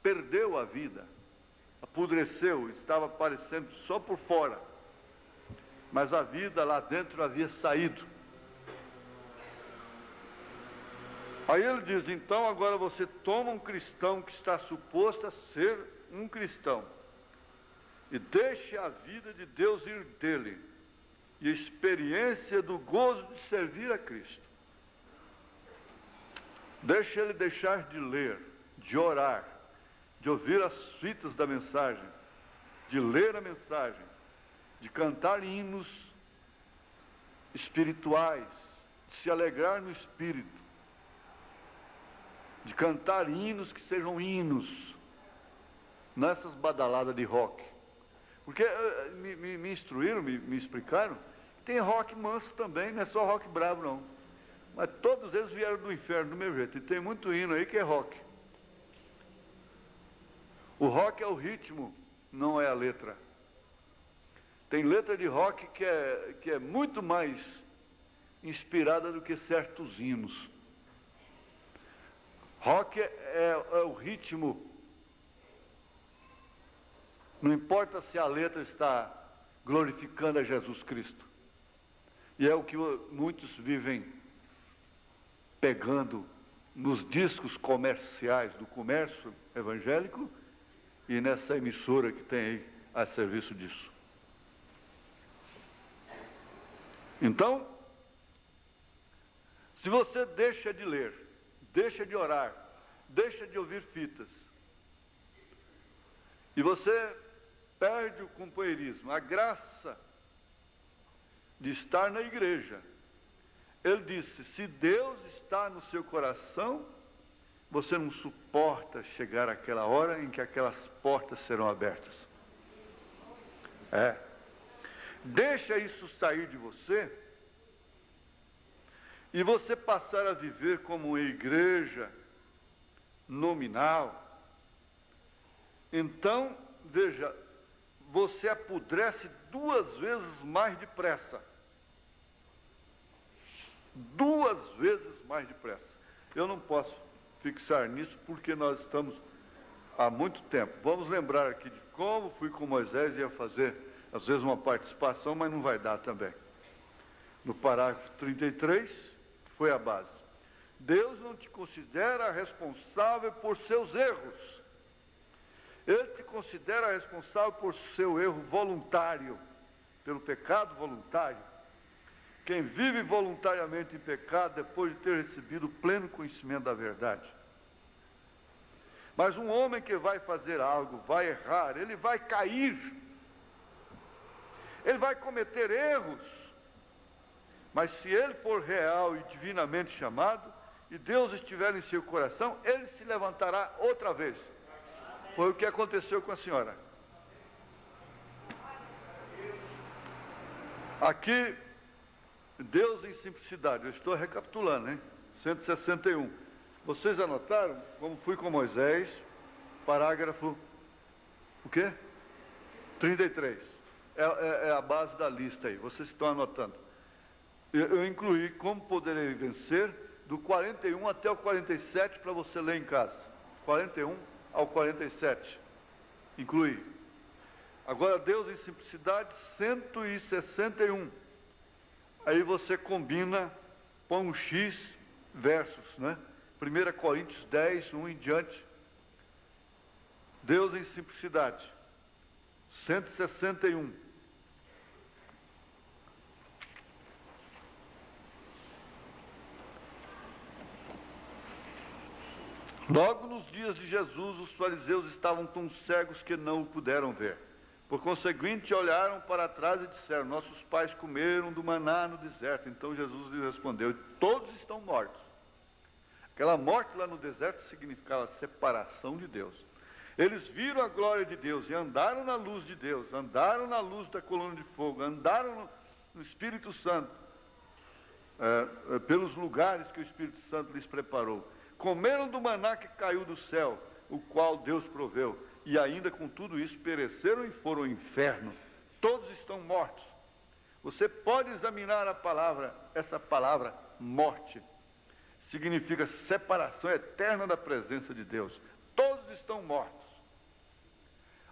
perdeu a vida, apodreceu, estava aparecendo só por fora. Mas a vida lá dentro havia saído. Aí ele diz: então agora você toma um cristão que está suposto a ser um cristão, e deixe a vida de Deus ir dele, e a experiência do gozo de servir a Cristo. Deixe ele deixar de ler, de orar, de ouvir as fitas da mensagem, de ler a mensagem, de cantar hinos espirituais, de se alegrar no espírito, de cantar hinos que sejam hinos, nessas badaladas de rock. Porque me instruíram, me explicaram, tem rock manso também, não é só rock bravo não. Mas todos eles vieram do inferno do meu jeito, e tem muito hino aí que é rock. O rock é o ritmo, não é a letra. Tem letra de rock que é muito mais inspirada do que certos hinos. Rock é o ritmo. Não importa se a letra está glorificando a Jesus Cristo. E é o que muitos vivem pegando nos discos comerciais do comércio evangélico e nessa emissora que tem aí a serviço disso. Então, se você deixa de ler, deixa de orar, deixa de ouvir fitas, e você perde o companheirismo, a graça de estar na igreja. Ele disse: se Deus está no seu coração, você não suporta chegar àquela hora em que aquelas portas serão abertas. Deixa isso sair de você e você passar a viver como uma igreja nominal. Então, veja, você apodrece 2 vezes mais depressa. 2 vezes mais depressa. Eu não posso fixar nisso porque nós estamos há muito tempo. Vamos lembrar aqui de como fui com Moisés e ia fazer, às vezes, uma participação, mas não vai dar também. No parágrafo 33, que foi a base. Deus não te considera responsável por seus erros. Ele te considera responsável por seu erro voluntário, pelo pecado voluntário. Quem vive voluntariamente em pecado, depois de ter recebido o pleno conhecimento da verdade. Mas um homem que vai fazer algo, vai errar, ele vai cair. Ele vai cometer erros. Mas se ele for real e divinamente chamado, e Deus estiver em seu coração, ele se levantará outra vez. Foi o que aconteceu com a senhora. Aqui, Deus em simplicidade, eu estou recapitulando, hein? 161. Vocês anotaram? Como fui com Moisés, parágrafo, o quê? 33. É a base da lista aí, vocês estão anotando. Eu incluí como poderei vencer, do 41 até o 47, para você ler em casa. 41 ao 47. Incluí. Agora, Deus em simplicidade, 161. Aí você combina, põe um X versos, né? 1 Coríntios 10, 1 em diante. Deus em simplicidade, 161. Logo nos dias de Jesus, os fariseus estavam tão cegos que não o puderam ver. Por conseguinte, olharam para trás e disseram: nossos pais comeram do maná no deserto. Então Jesus lhes respondeu: todos estão mortos. Aquela morte lá no deserto significava a separação de Deus. Eles viram a glória de Deus e andaram na luz de Deus, andaram na luz da coluna de fogo, andaram no Espírito Santo, pelos lugares que o Espírito Santo lhes preparou. Comeram do maná que caiu do céu, o qual Deus proveu, e ainda com tudo isso pereceram e foram ao inferno. Todos estão mortos. Você pode examinar a palavra, essa palavra morte, significa separação eterna da presença de Deus. Todos estão mortos.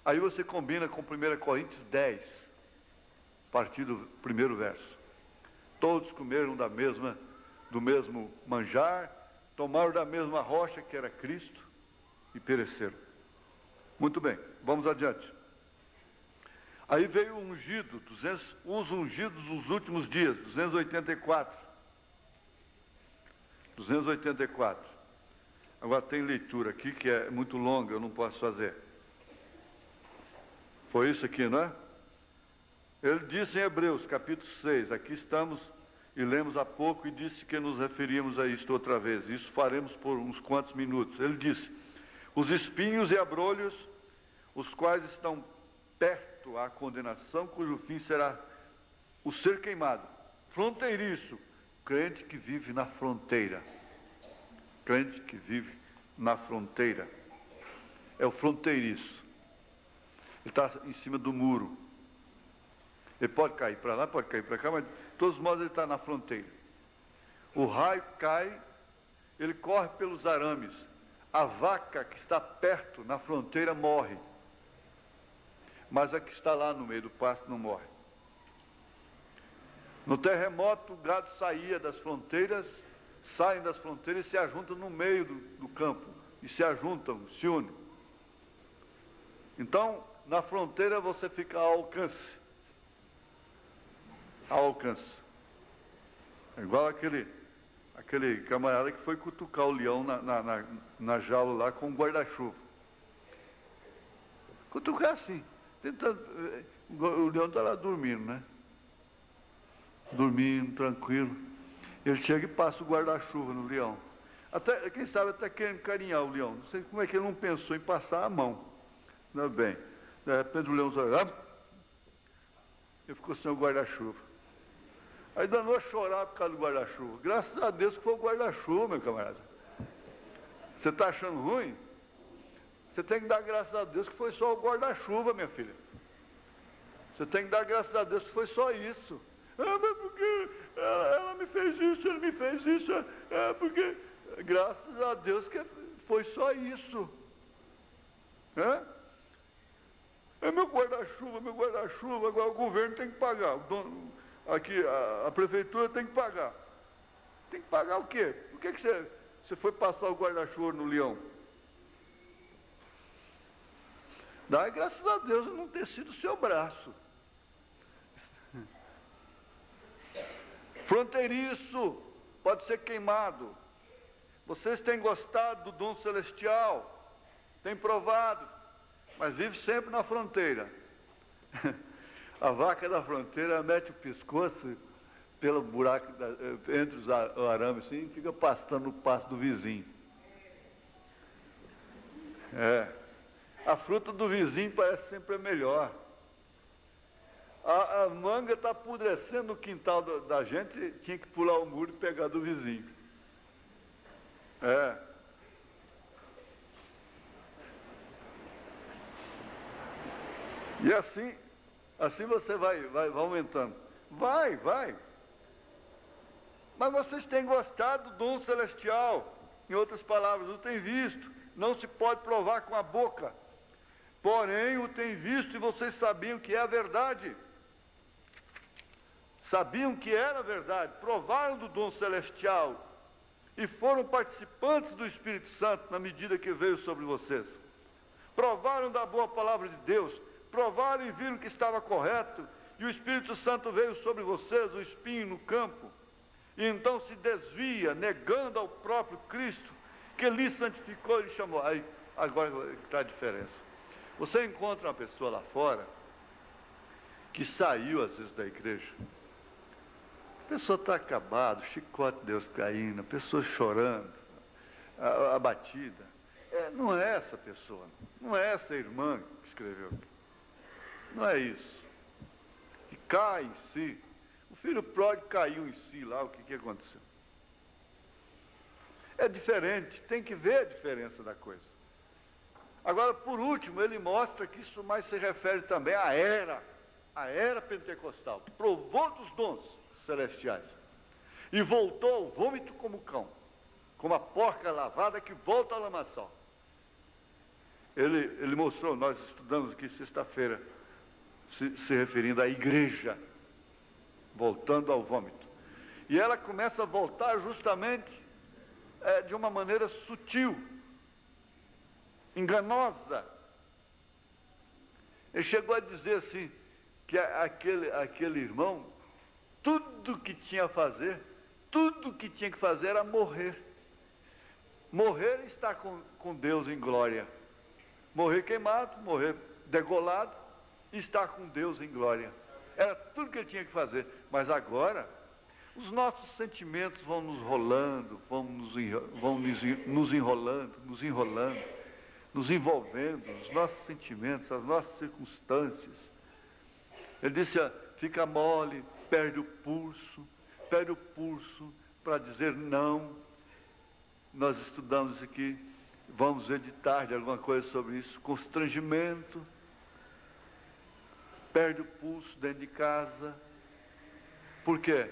Aí você combina com 1 Coríntios 10, a partir do primeiro verso. Todos comeram do mesmo manjar, tomaram da mesma rocha que era Cristo e pereceram. Muito bem, vamos adiante. Aí veio o ungido, os ungidos dos últimos dias, 284. 284. Agora tem leitura aqui que é muito longa, eu não posso fazer. Foi isso aqui, não é? Ele disse em Hebreus, capítulo 6, aqui estamos e lemos há pouco e disse que nos referíamos a isto outra vez. Isso faremos por uns quantos minutos. Ele disse: os espinhos e abrolhos, os quais estão perto à condenação, cujo fim será o ser queimado. Fronteiriço, crente que vive na fronteira. Crente que vive na fronteira. É o fronteiriço. Ele está em cima do muro. Ele pode cair para lá, pode cair para cá, mas de todos os modos ele está na fronteira. O raio cai, ele corre pelos arames. A vaca que está perto, na fronteira, morre. Mas a que está lá no meio do pasto não morre. No terremoto, o gado saía das fronteiras, saem das fronteiras e se ajuntam no meio do campo. E se ajuntam, se unem. Então, na fronteira você fica ao alcance. Ao alcance. É igual aquele camarada que foi cutucar o leão na jaula lá com um guarda-chuva. Cutucar assim. Tentando, o leão está lá dormindo, né? Dormindo, tranquilo. Ele chega e passa o guarda-chuva no leão. Até, quem sabe até querendo carinhar o leão. Não sei como é que ele não pensou em passar a mão. Não é bem. De repente o leão só... Ele ficou sem o guarda-chuva. Aí danou a chorar por causa do guarda-chuva. Graças a Deus que foi o guarda-chuva, meu camarada. Você está achando ruim? Você tem que dar graças a Deus que foi só o guarda-chuva, minha filha. Você tem que dar graças a Deus que foi só isso. Mas porque ela me fez isso, ele me fez isso. Porque graças a Deus que foi só isso. É meu guarda-chuva, agora o governo tem que pagar. Aqui, a prefeitura tem que pagar. Tem que pagar o quê? Por que você foi passar o guarda-chuva no leão? Dá graças a Deus não ter sido o seu braço. Fronteiriço, pode ser queimado. Vocês têm gostado do dom celestial, têm provado, mas vive sempre na fronteira. A vaca da fronteira mete o pescoço pelo buraco, entre os arames, assim, fica pastando no pasto do vizinho. A fruta do vizinho parece sempre melhor. A manga está apodrecendo no quintal da gente, tinha que pular o muro e pegar do vizinho. E assim você vai aumentando. Vai. Mas vocês têm gostado do dom celestial. Em outras palavras, o têm visto. Não se pode provar com a boca. Porém, o têm visto e vocês sabiam que é a verdade. Sabiam que era a verdade. Provaram do dom celestial. E foram participantes do Espírito Santo na medida que veio sobre vocês. Provaram da boa palavra de Deus. Provaram e viram que estava correto. E o Espírito Santo veio sobre vocês, o espinho no campo. E então se desvia, negando ao próprio Cristo, que lhe santificou e lhe chamou. Aí, agora está a diferença. Você encontra uma pessoa lá fora, que saiu às vezes da igreja. A pessoa está acabada, o chicote de Deus caindo, a pessoa chorando, abatida. Não é essa pessoa, não é essa irmã que escreveu aqui. Não é isso. Que cai em si. O filho pródigo caiu em si lá, o que aconteceu? É diferente, tem que ver a diferença da coisa. Agora, por último, ele mostra que isso mais se refere também à era pentecostal, que provou dos dons celestiais e voltou ao vômito como cão, como a porca lavada que volta ao lamaçal. Ele mostrou, nós estudamos aqui sexta-feira, se referindo à igreja, voltando ao vômito. E ela começa a voltar justamente de uma maneira sutil, enganosa. Ele chegou a dizer assim, que aquele irmão, tudo que tinha que fazer era morrer. Morrer e estar com Deus em glória. Morrer queimado, morrer degolado, e estar com Deus em glória. Era tudo que ele tinha que fazer. Mas agora, os nossos sentimentos vão nos rolando, vão nos enrolando, nos envolvendo, os nossos sentimentos, as nossas circunstâncias. Ele disse, fica mole, perde o pulso para dizer não. Nós estudamos isso aqui, vamos ver de tarde alguma coisa sobre isso. Constrangimento, perde o pulso dentro de casa. Por quê?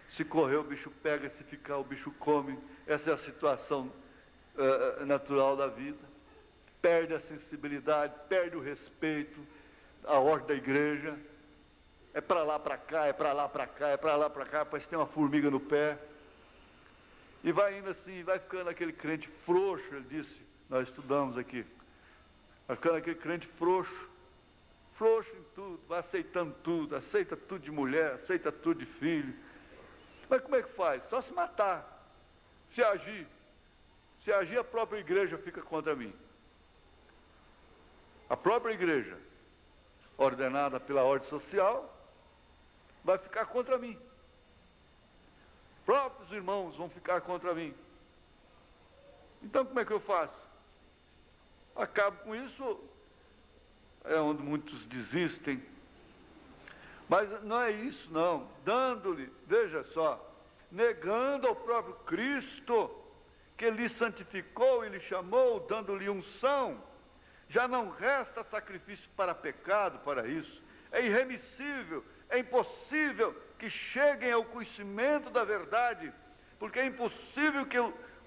Se correr o bicho pega, se ficar o bicho come. Essa é a situação natural da vida. Perde a sensibilidade, perde o respeito, a ordem da igreja. É para lá, para cá, é para lá, para cá, é para lá, para cá, parece que tem uma formiga no pé. E vai indo assim, vai ficando aquele crente frouxo, ele disse, nós estudamos aqui. Vai ficando aquele crente frouxo em tudo, vai aceitando tudo, aceita tudo de mulher, aceita tudo de filho. Mas como é que faz? Só se matar, se agir. Se agir, a própria igreja fica contra mim. A própria igreja, ordenada pela ordem social, vai ficar contra mim. Próprios irmãos vão ficar contra mim. Então como é que eu faço? Acabo com isso, é onde muitos desistem. Mas não é isso não, dando-lhe, veja só, negando ao próprio Cristo, que lhe santificou e lhe chamou, dando-lhe unção, já não resta sacrifício para pecado, para isso. É irremissível, é impossível que cheguem ao conhecimento da verdade, porque é impossível que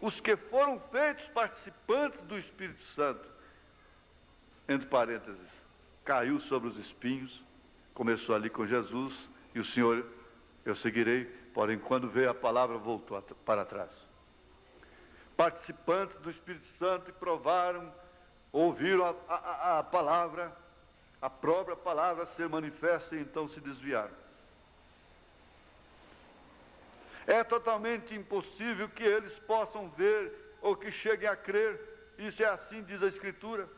os que foram feitos participantes do Espírito Santo, entre parênteses, caiu sobre os espinhos, começou ali com Jesus, e o Senhor, eu seguirei, porém quando veio a palavra voltou para trás. Participantes do Espírito Santo e provaram, ouviram a palavra, a própria palavra ser manifesta e então se desviaram. É totalmente impossível que eles possam ver ou que cheguem a crer. Isso é assim, diz a Escritura.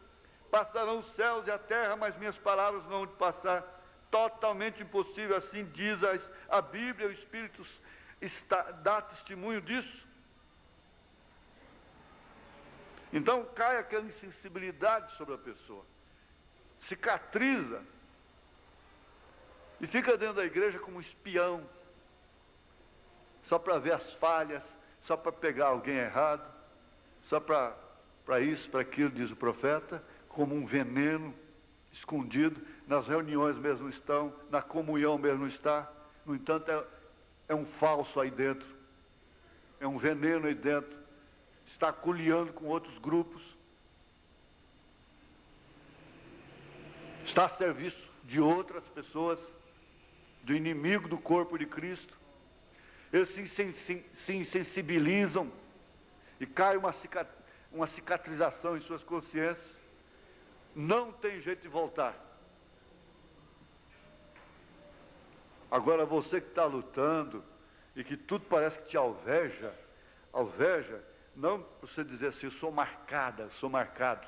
Passarão os céus e a terra, mas minhas palavras não vão passar. totalmente impossível, assim diz a Bíblia, o Espírito dá testemunho disso. Então cai aquela insensibilidade sobre a pessoa, cicatriza, e fica dentro da igreja como um espião, só para ver as falhas, só para pegar alguém errado, só para isso, para aquilo, diz o profeta, como um veneno escondido, nas reuniões mesmo estão, na comunhão mesmo está, no entanto é um falso aí dentro, é um veneno aí dentro, está coliando com outros grupos, está a serviço de outras pessoas, do inimigo do corpo de Cristo. Eles se insensibilizam e cai uma cicatrização em suas consciências. Não tem jeito de voltar. Agora você que está lutando e que tudo parece que te alveja, não você dizer assim, eu sou marcada, sou marcado.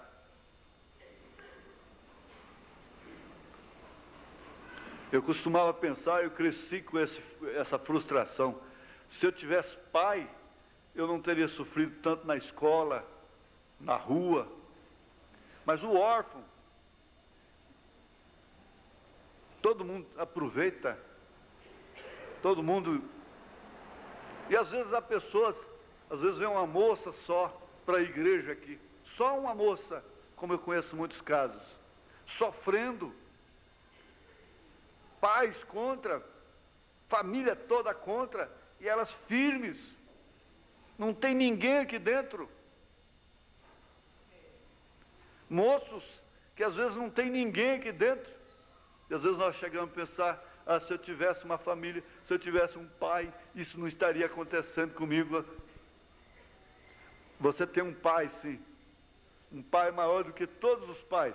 Eu costumava pensar, eu cresci com essa frustração. Se eu tivesse pai, eu não teria sofrido tanto na escola, na rua. Mas o órfão, todo mundo aproveita, todo mundo... E às vezes às vezes vem uma moça só para a igreja aqui, só uma moça, como eu conheço muitos casos, sofrendo, pais contra, família toda contra, e elas firmes, não tem ninguém aqui dentro. Moços que às vezes não tem ninguém aqui dentro, e às vezes nós chegamos a pensar, se eu tivesse uma família, se eu tivesse um pai, isso não estaria acontecendo comigo. Você tem um pai, sim, um pai maior do que todos os pais.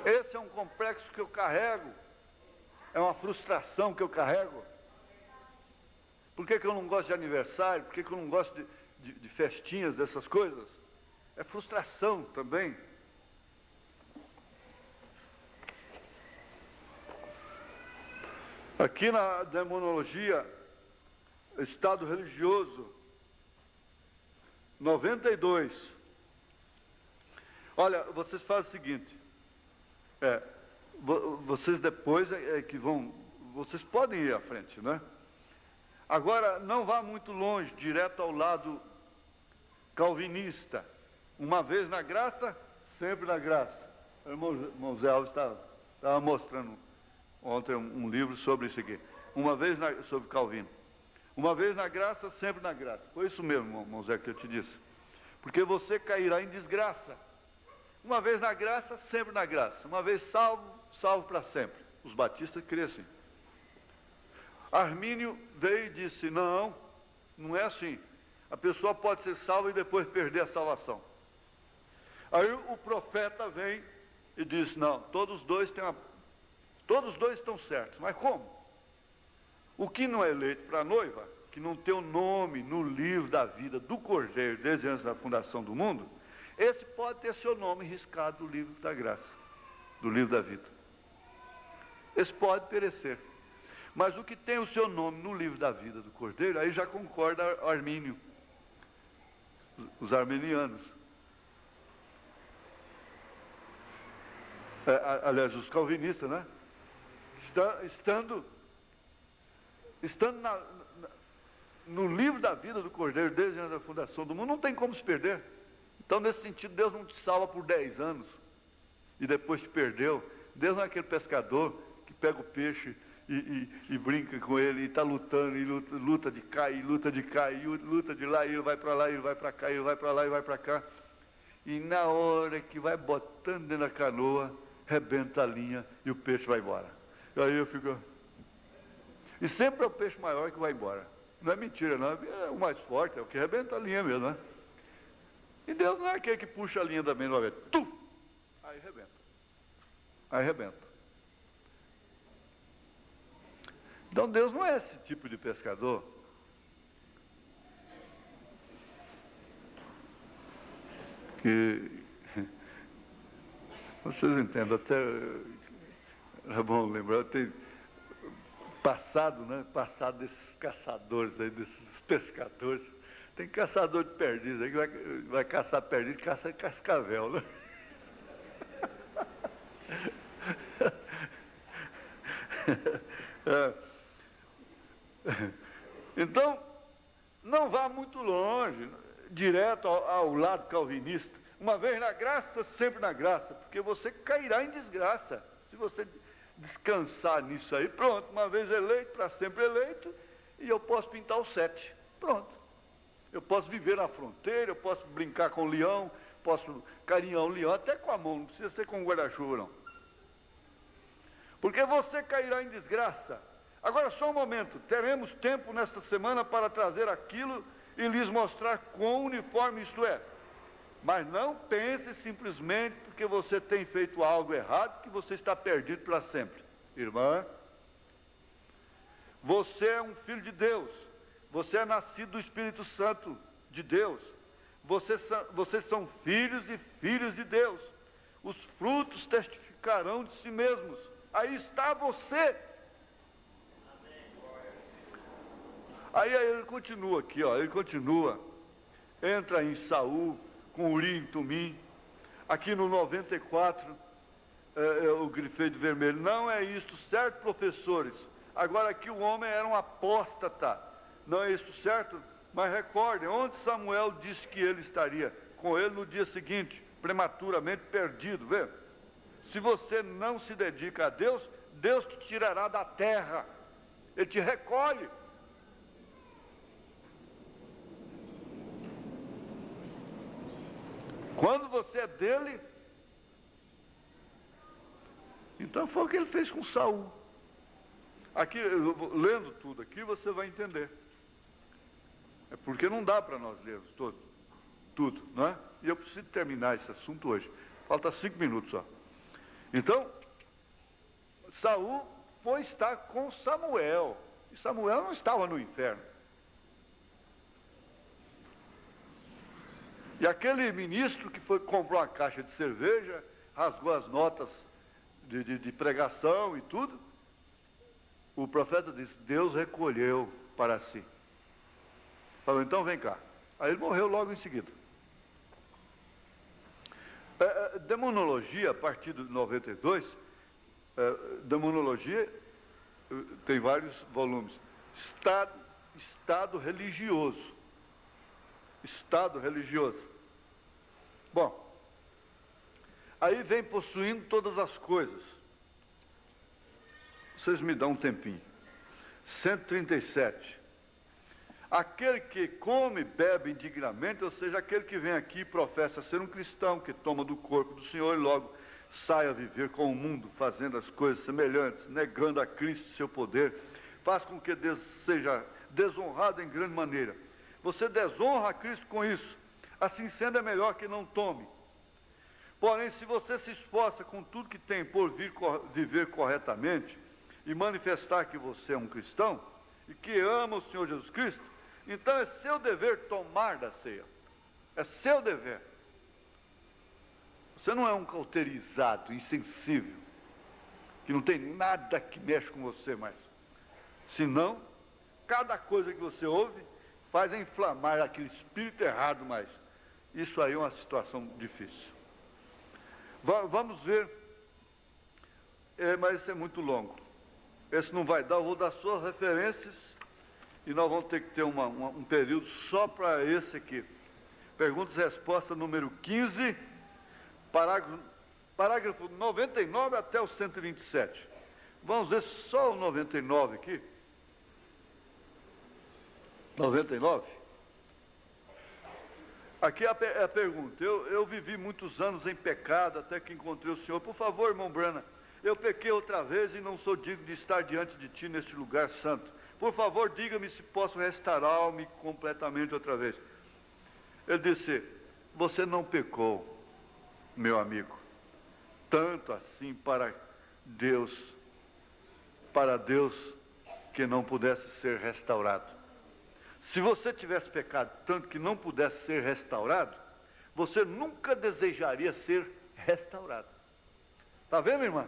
Esse é um complexo que eu carrego, é uma frustração que eu carrego. Por que eu não gosto de aniversário? Por que eu não gosto de festinhas, dessas coisas? É frustração também. Aqui na demonologia, estado religioso, 92. Olha, vocês fazem o seguinte, vocês depois que vão, vocês podem ir à frente, né? Agora, não vá muito longe, direto ao lado calvinista. Uma vez na graça, sempre na graça. O irmão Zé Alves estava mostrando ontem um livro sobre isso aqui. Sobre Calvino. Uma vez na graça, sempre na graça. Foi isso mesmo, irmão Zé, que eu te disse. Porque você cairá em desgraça. Uma vez na graça, sempre na graça. Uma vez salvo, salvo para sempre. Os batistas criam assim. Armínio veio e disse, não é assim. A pessoa pode ser salva e depois perder a salvação. Aí o profeta vem e diz, não, todos dois estão certos. Mas como? O que não é eleito para a noiva, que não tem o nome no livro da vida do Cordeiro desde antes da fundação do mundo, esse pode ter seu nome riscado do livro da graça, do livro da vida. Esse pode perecer. Mas o que tem o seu nome no livro da vida do Cordeiro, aí já concorda Armínio, os arminianos. Aliás, os calvinistas, né? Estando no livro da vida do Cordeiro, desde a fundação do mundo, não tem como se perder. Então, nesse sentido, Deus não te salva por 10 anos e depois te perdeu. Deus não é aquele pescador que pega o peixe e brinca com ele, e está lutando, e luta de cá, e luta de cá, e luta de lá, e ele vai para lá, e ele vai para cá, e ele vai para lá, e vai para cá. E na hora que vai botando dentro da canoa, rebenta a linha e o peixe vai embora. E aí eu fico... E sempre é o peixe maior que vai embora. Não é mentira, não. É o mais forte, é o que rebenta a linha mesmo, né? E Deus não é aquele que puxa a linha também de uma vez. Aí rebenta. Aí rebenta. Então Deus não é esse tipo de pescador. Que Vocês entendem, até é bom lembrar, tem passado, né? Passado desses caçadores aí, desses pescadores. Tem caçador de perdiz aí que vai caçar perdiz, caça cascavel, né? Então, não vá muito longe, direto ao lado calvinista. Uma vez na graça, sempre na graça, porque você cairá em desgraça. Se você descansar nisso aí, pronto, uma vez eleito, para sempre eleito, e eu posso pintar o 7. Pronto. Eu posso viver na fronteira, eu posso brincar com o leão, posso carinhar o leão, até com a mão, não precisa ser com o guarda-chuva, não. Porque você cairá em desgraça. Agora, só um momento, teremos tempo nesta semana para trazer aquilo e lhes mostrar quão uniforme isto é. Mas não pense simplesmente porque você tem feito algo errado que você está perdido para sempre. Irmã, você é um filho de Deus, você é nascido do Espírito Santo de Deus, vocês são filhos e filhas de Deus, os frutos testificarão de si mesmos, aí está você. Aí ele continua aqui, ó, ele continua, entra em Saul, com Urim e Tumim, aqui no 94, eu grifei de vermelho, não é isto certo, professores? Agora aqui o homem era um apóstata, não é isto certo? Mas recordem, onde Samuel disse que ele estaria? Com ele no dia seguinte, prematuramente perdido, vê? Se você não se dedica a Deus, Deus te tirará da terra, Ele te recolhe. Quando você é dele, então foi o que ele fez com Saul. Aqui, lendo tudo aqui, você vai entender. É porque não dá para nós lermos tudo, não é? E eu preciso terminar esse assunto hoje. Falta 5 minutos só. Então, Saul foi estar com Samuel. E Samuel não estava no inferno. E aquele ministro que comprou uma caixa de cerveja, rasgou as notas de pregação e tudo, o profeta disse, Deus recolheu para si. Falou, então vem cá. Aí ele morreu logo em seguida. Demonologia, a partir de 92, demonologia tem vários volumes. Estado religioso. Estado religioso. Bom, aí vem possuindo todas as coisas. Vocês me dão um tempinho. 137. Aquele que come, bebe indignamente, ou seja, aquele que vem aqui e professa ser um cristão, que toma do corpo do Senhor e logo sai a viver com o mundo, fazendo as coisas semelhantes, negando a Cristo seu poder, faz com que Deus seja desonrado em grande maneira. Você desonra a Cristo com isso. Assim sendo, é melhor que não tome. Porém, se você se esforça com tudo que tem por viver corretamente e manifestar que você é um cristão e que ama o Senhor Jesus Cristo, então é seu dever tomar da ceia. É seu dever. Você não é um cauterizado, insensível, que não tem nada que mexe com você mais. Senão, cada coisa que você ouve faz inflamar aquele espírito errado mais. Isso aí é uma situação difícil. Vamos ver, mas isso é muito longo. Esse não vai dar, eu vou dar suas referências e nós vamos ter que ter um período só para esse aqui. Perguntas e respostas número 15, parágrafo 99 até o 127. Vamos ver só o 99 aqui. 99? Aqui é a pergunta. Eu vivi muitos anos em pecado até que encontrei o Senhor. Por favor, irmão Brana, eu pequei outra vez e não sou digno de estar diante de Ti neste lugar santo. Por favor, diga-me se posso restaurar-me completamente outra vez. Ele disse, você não pecou, meu amigo, tanto assim para Deus que não pudesse ser restaurado. Se você tivesse pecado tanto que não pudesse ser restaurado, você nunca desejaria ser restaurado. Está vendo, irmã?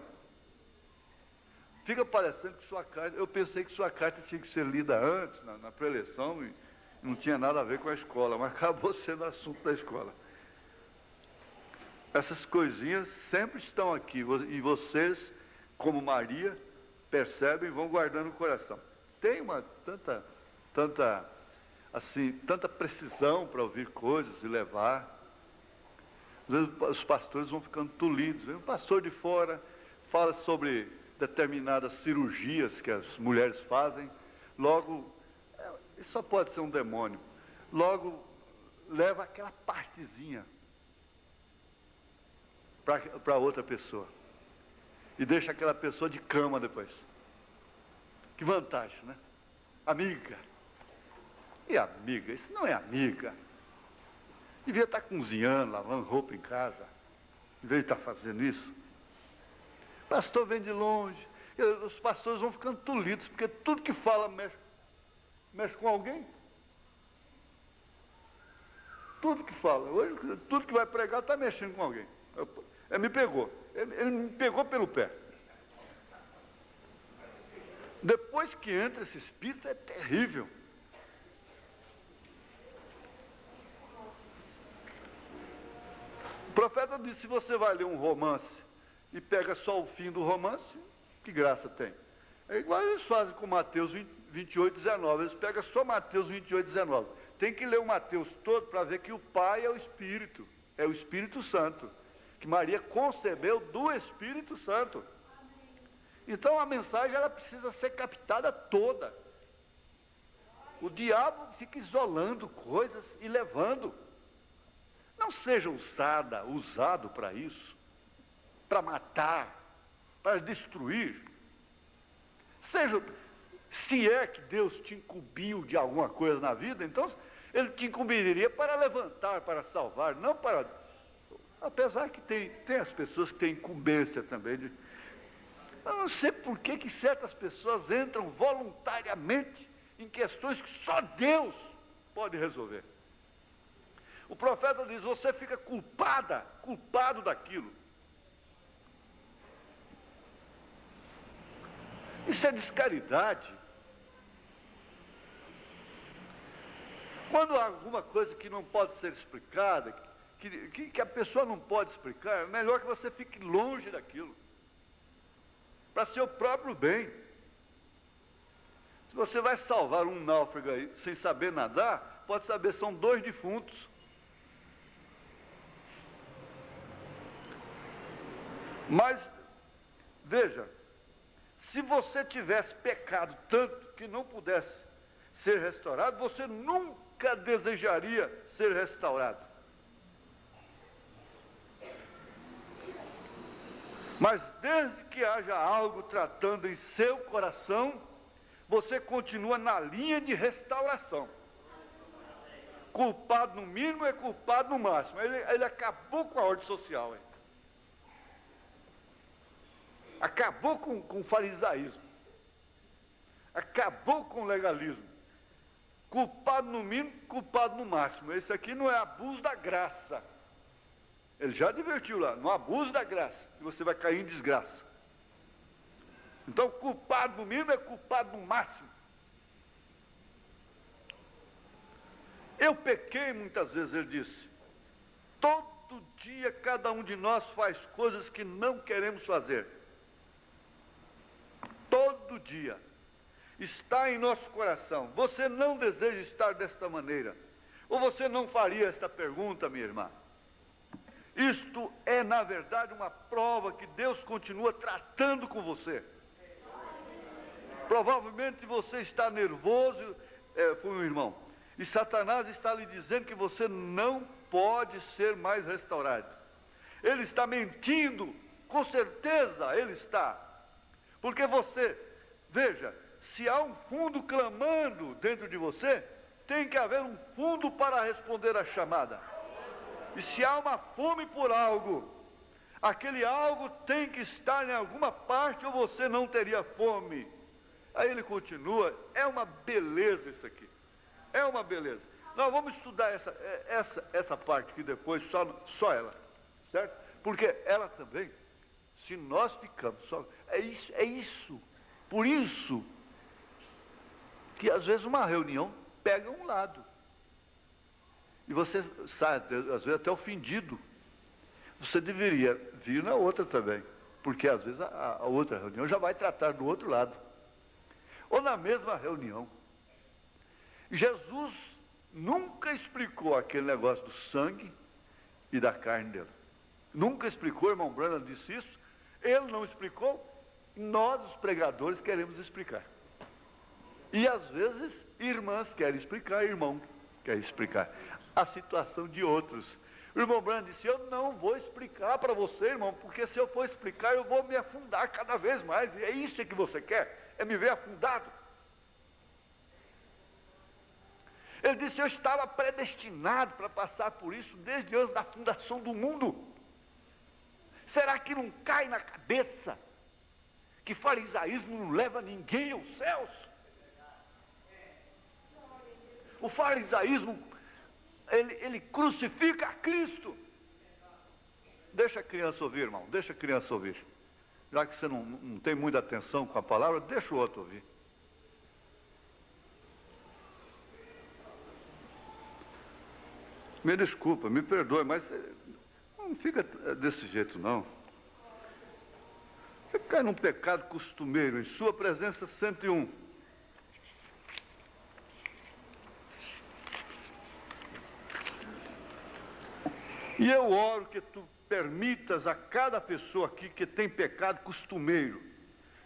Fica parecendo que sua carta... Eu pensei que sua carta tinha que ser lida antes, na pré-eleição, e não tinha nada a ver com a escola, mas acabou sendo assunto da escola. Essas coisinhas sempre estão aqui, e vocês, como Maria, percebem e vão guardando no coração. Tem uma tanta precisão para ouvir coisas e levar. Às vezes os pastores vão ficando tolidos. Vem um pastor de fora, fala sobre determinadas cirurgias que as mulheres fazem, logo, isso só pode ser um demônio, logo leva aquela partezinha para outra pessoa, e deixa aquela pessoa de cama depois. Que vantagem, né? Amiga. E amiga? Isso não é amiga. Devia estar cozinhando, lavando roupa em casa, em vez de estar fazendo isso. O pastor vem de longe, os pastores vão ficando tolidos, porque tudo que fala mexe com alguém. Tudo que fala, hoje, tudo que vai pregar está mexendo com alguém. Ele me pegou, ele me pegou pelo pé. Depois que entra esse espírito, é terrível. O profeta disse, se você vai ler um romance e pega só o fim do romance, que graça tem? É igual eles fazem com Mateus 28, 19. Eles pegam só Mateus 28, 19. Tem que ler o Mateus todo para ver que o Pai é o Espírito Santo, que Maria concebeu do Espírito Santo. Então a mensagem ela precisa ser captada toda. O diabo fica isolando coisas e levando. Não seja usado para isso, para matar, para destruir. Se é que Deus te incumbiu de alguma coisa na vida, então Ele te incumbiria para levantar, para salvar, não para... Apesar que tem as pessoas que têm incumbência também. Eu não sei por que certas pessoas entram voluntariamente em questões que só Deus pode resolver. O profeta diz, você fica culpado daquilo. Isso é descaridade. Quando há alguma coisa que não pode ser explicada, que a pessoa não pode explicar, é melhor que você fique longe daquilo, para seu próprio bem. Se você vai salvar um náufrago aí, sem saber nadar, pode saber, são 2 defuntos. Mas, veja, se você tivesse pecado tanto que não pudesse ser restaurado, você nunca desejaria ser restaurado. Mas desde que haja algo tratando em seu coração, você continua na linha de restauração. Culpado no mínimo é culpado no máximo. Ele acabou com a ordem social. Acabou com o farisaísmo. Acabou com o legalismo. Culpado no mínimo, culpado no máximo. Esse aqui não é abuso da graça. Ele já advertiu lá, no abuso da graça, que você vai cair em desgraça. Então, culpado no mínimo é culpado no máximo. Eu pequei muitas vezes, ele disse. Todo dia cada um de nós faz coisas que não queremos fazer. Todo dia. Está em nosso coração. Você não deseja estar desta maneira. Ou você não faria esta pergunta, minha irmã? Isto é, na verdade, uma prova que Deus continua tratando com você. Provavelmente você está nervoso, foi um irmão, e Satanás está lhe dizendo que você não pode ser mais restaurado. Ele está mentindo, com certeza ele está. Porque você, veja, se há um fundo clamando dentro de você, tem que haver um fundo para responder à chamada. E se há uma fome por algo, aquele algo tem que estar em alguma parte ou você não teria fome. Aí ele continua, é uma beleza isso aqui, é uma beleza. Nós vamos estudar essa parte aqui depois, só ela, certo? Porque ela também Se nós ficamos só... É isso. Por isso que às vezes uma reunião pega um lado. E você sai, às vezes, até ofendido. Você deveria vir na outra também. Porque às vezes a outra reunião já vai tratar do outro lado. Ou na mesma reunião. Jesus nunca explicou aquele negócio do sangue e da carne dele. Nunca explicou, o irmão Branham disse isso. Ele não explicou, nós os pregadores queremos explicar. E às vezes irmãs querem explicar, irmão quer explicar a situação de outros. O irmão Branham disse, eu não vou explicar para você, irmão, porque se eu for explicar eu vou me afundar cada vez mais. E é isso que você quer? É me ver afundado? Ele disse, eu estava predestinado para passar por isso desde antes da fundação do mundo. Será que não cai na cabeça que farisaísmo não leva ninguém aos céus? O farisaísmo, ele crucifica a Cristo. Deixa a criança ouvir, irmão, deixa a criança ouvir. Já que você não tem muita atenção com a palavra, deixa o outro ouvir. Me desculpa, me perdoe, mas não fica desse jeito, não. Você cai num pecado costumeiro, em sua presença 101. E eu oro que tu permitas a cada pessoa aqui que tem pecado costumeiro,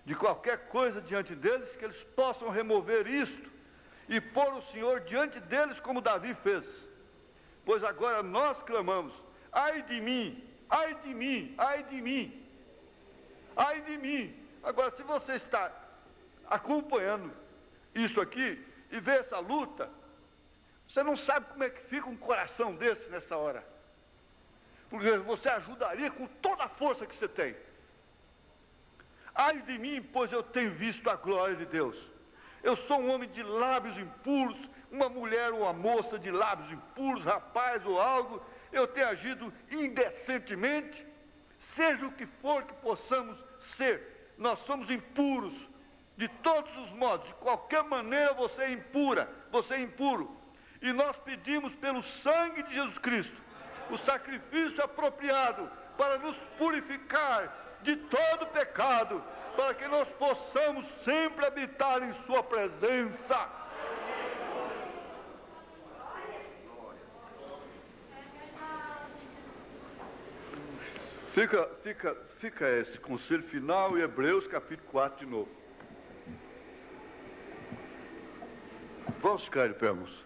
de qualquer coisa diante deles, que eles possam remover isto e pôr o Senhor diante deles como Davi fez. Pois agora nós clamamos, ai de mim, ai de mim, ai de mim, ai de mim. Agora, se você está acompanhando isso aqui e vê essa luta, você não sabe como é que fica um coração desse nessa hora. Porque você ajudaria com toda a força que você tem. Ai de mim, pois eu tenho visto a glória de Deus. Eu sou um homem de lábios impuros, uma mulher ou uma moça de lábios impuros, rapaz ou algo, eu tenho agido indecentemente, seja o que for que possamos ser, nós somos impuros, de todos os modos, de qualquer maneira você é impura, você é impuro, e nós pedimos pelo sangue de Jesus Cristo, o sacrifício apropriado para nos purificar de todo pecado, para que nós possamos sempre habitar em sua presença. Fica esse conselho final em Hebreus capítulo 4 de novo. Vamos ficar de pé, moço.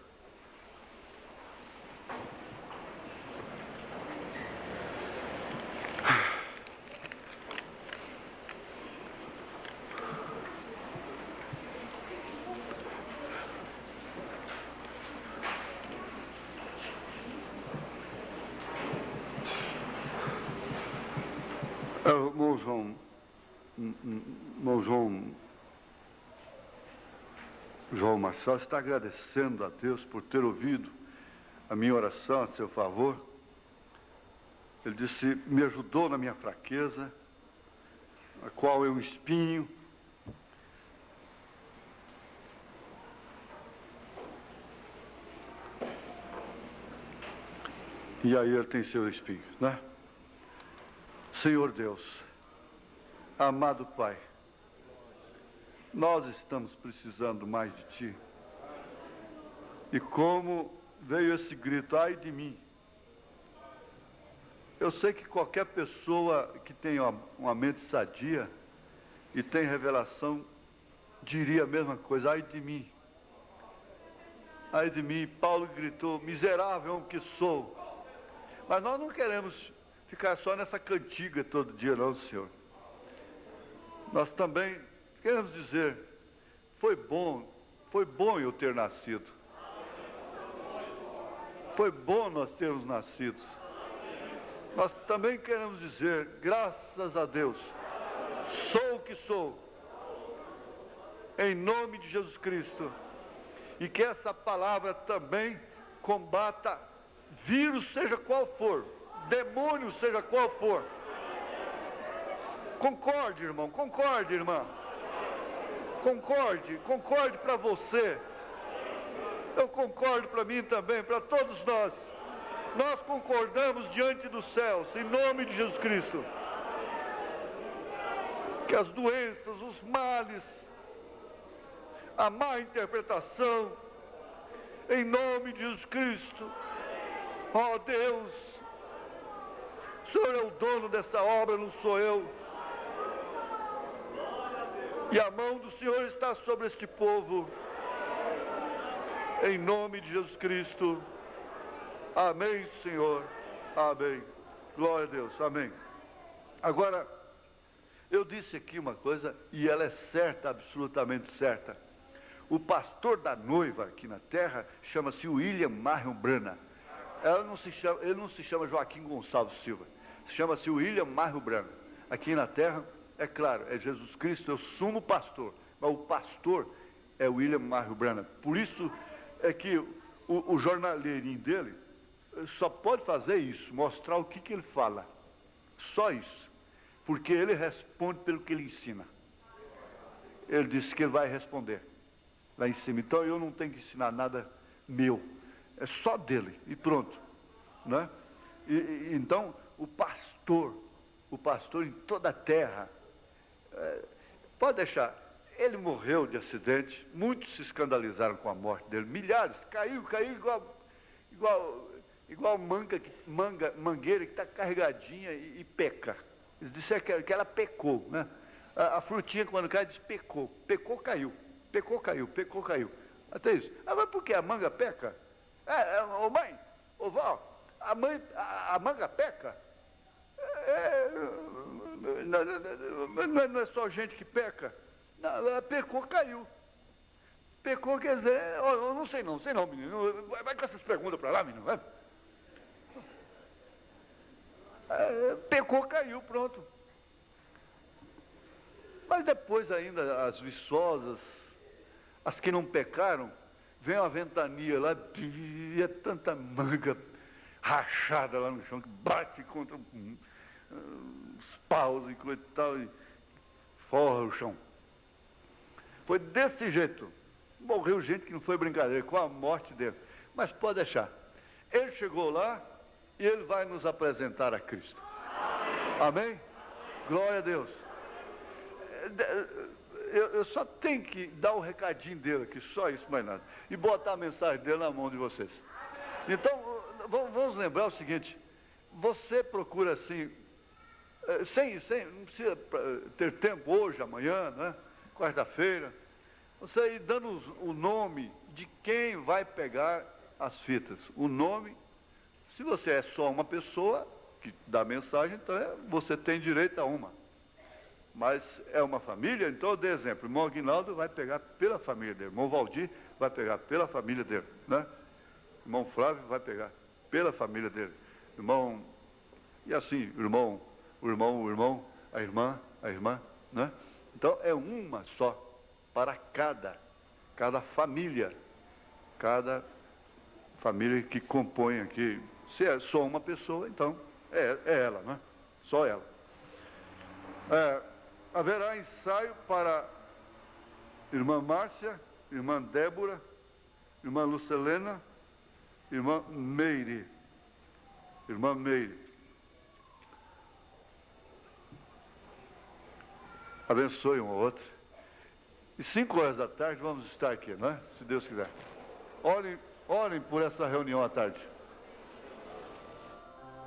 João Marcelo está agradecendo a Deus por ter ouvido a minha oração a seu favor. Ele disse, me ajudou na minha fraqueza, a qual eu espinho. E aí ele tem seus espinhos, né? Senhor Deus, amado Pai, nós estamos precisando mais de Ti. E como veio esse grito, ai de mim. Eu sei que qualquer pessoa que tenha uma mente sadia e tem revelação, diria a mesma coisa, ai de mim. Ai de mim. Paulo gritou, miserável homem que sou. Mas nós não queremos ficar só nessa cantiga todo dia, não, Senhor. Nós também queremos dizer, foi bom eu ter nascido. Foi bom nós termos nascido. Nós também queremos dizer, graças a Deus, sou o que sou, em nome de Jesus Cristo. E que essa palavra também combata vírus, seja qual for, demônio, seja qual for. Concorde, irmão, concorde, irmã. Concorde para você. Eu concordo para mim também, para todos nós. Nós concordamos diante dos céus, em nome de Jesus Cristo. Que as doenças, os males, a má interpretação, em nome de Jesus Cristo, ó Deus, o Senhor é o dono dessa obra, não sou eu. E a mão do Senhor está sobre este povo, em nome de Jesus Cristo. Amém, Senhor. Amém. Glória a Deus. Amém. Agora, eu disse aqui uma coisa, e ela é certa, absolutamente certa. O pastor da noiva aqui na terra chama-se William Marion Branham. Ele não se chama Joaquim Gonçalves Silva. Chama-se William Marion Branham. Aqui na terra, é claro, é Jesus Cristo, é o sumo pastor. Mas o pastor é William Marion Branham. Por isso é que o jornaleirinho dele só pode fazer isso, mostrar o que ele fala. Só isso. Porque ele responde pelo que ele ensina. Ele disse que ele vai responder lá em cima. Então eu não tenho que ensinar nada meu. É só dele. E pronto. Né? Então o pastor em toda a terra, pode deixar, ele morreu de acidente, muitos se escandalizaram com a morte dele, milhares, caiu igual mangueira que está carregadinha e peca. Eles disseram que ela pecou, né? A frutinha quando cai diz pecou, caiu. Até isso. Mas por que a manga peca? Ô mãe, ô vó, a manga peca? Não é só gente que peca. Não, ela pecou, caiu. Pecou quer dizer, eu não sei não, menino. Vai com essas perguntas para lá, menino. Vai. Pecou, caiu, pronto. Mas depois ainda as viçosas, as que não pecaram, vem uma ventania lá, e é tanta manga rachada lá no chão, que bate contra os paus e coisa e tal, e forra o chão. Foi desse jeito. Morreu gente que não foi brincadeira, com a morte dele. Mas pode deixar. Ele chegou lá e ele vai nos apresentar a Cristo. Amém? Glória a Deus. Eu só tenho que dar o recadinho dele aqui, só isso, mais nada. E botar a mensagem dele na mão de vocês. Então, vamos lembrar o seguinte. Você procura assim, não precisa ter tempo hoje, amanhã, né? Quarta-feira. Você ir dando o nome de quem vai pegar as fitas. O nome, se você é só uma pessoa que dá mensagem, então você tem direito a uma. Mas é uma família, então eu dei exemplo. O irmão Aguinaldo vai pegar pela família dele. O irmão Valdir vai pegar pela família dele. Né? O irmão Flávio vai pegar pela família dele. Irmão, e assim, o irmão, a irmã, né? Então é uma só para cada família. Cada família que compõe aqui. Se é só uma pessoa, então é ela, né? Só ela. Haverá ensaio para irmã Márcia, irmã Débora, irmã Lucelena, irmã Meire. Irmã Meire. Abençoe um ao outro. E 5 horas da tarde vamos estar aqui, não é? Se Deus quiser. Orem por essa reunião à tarde.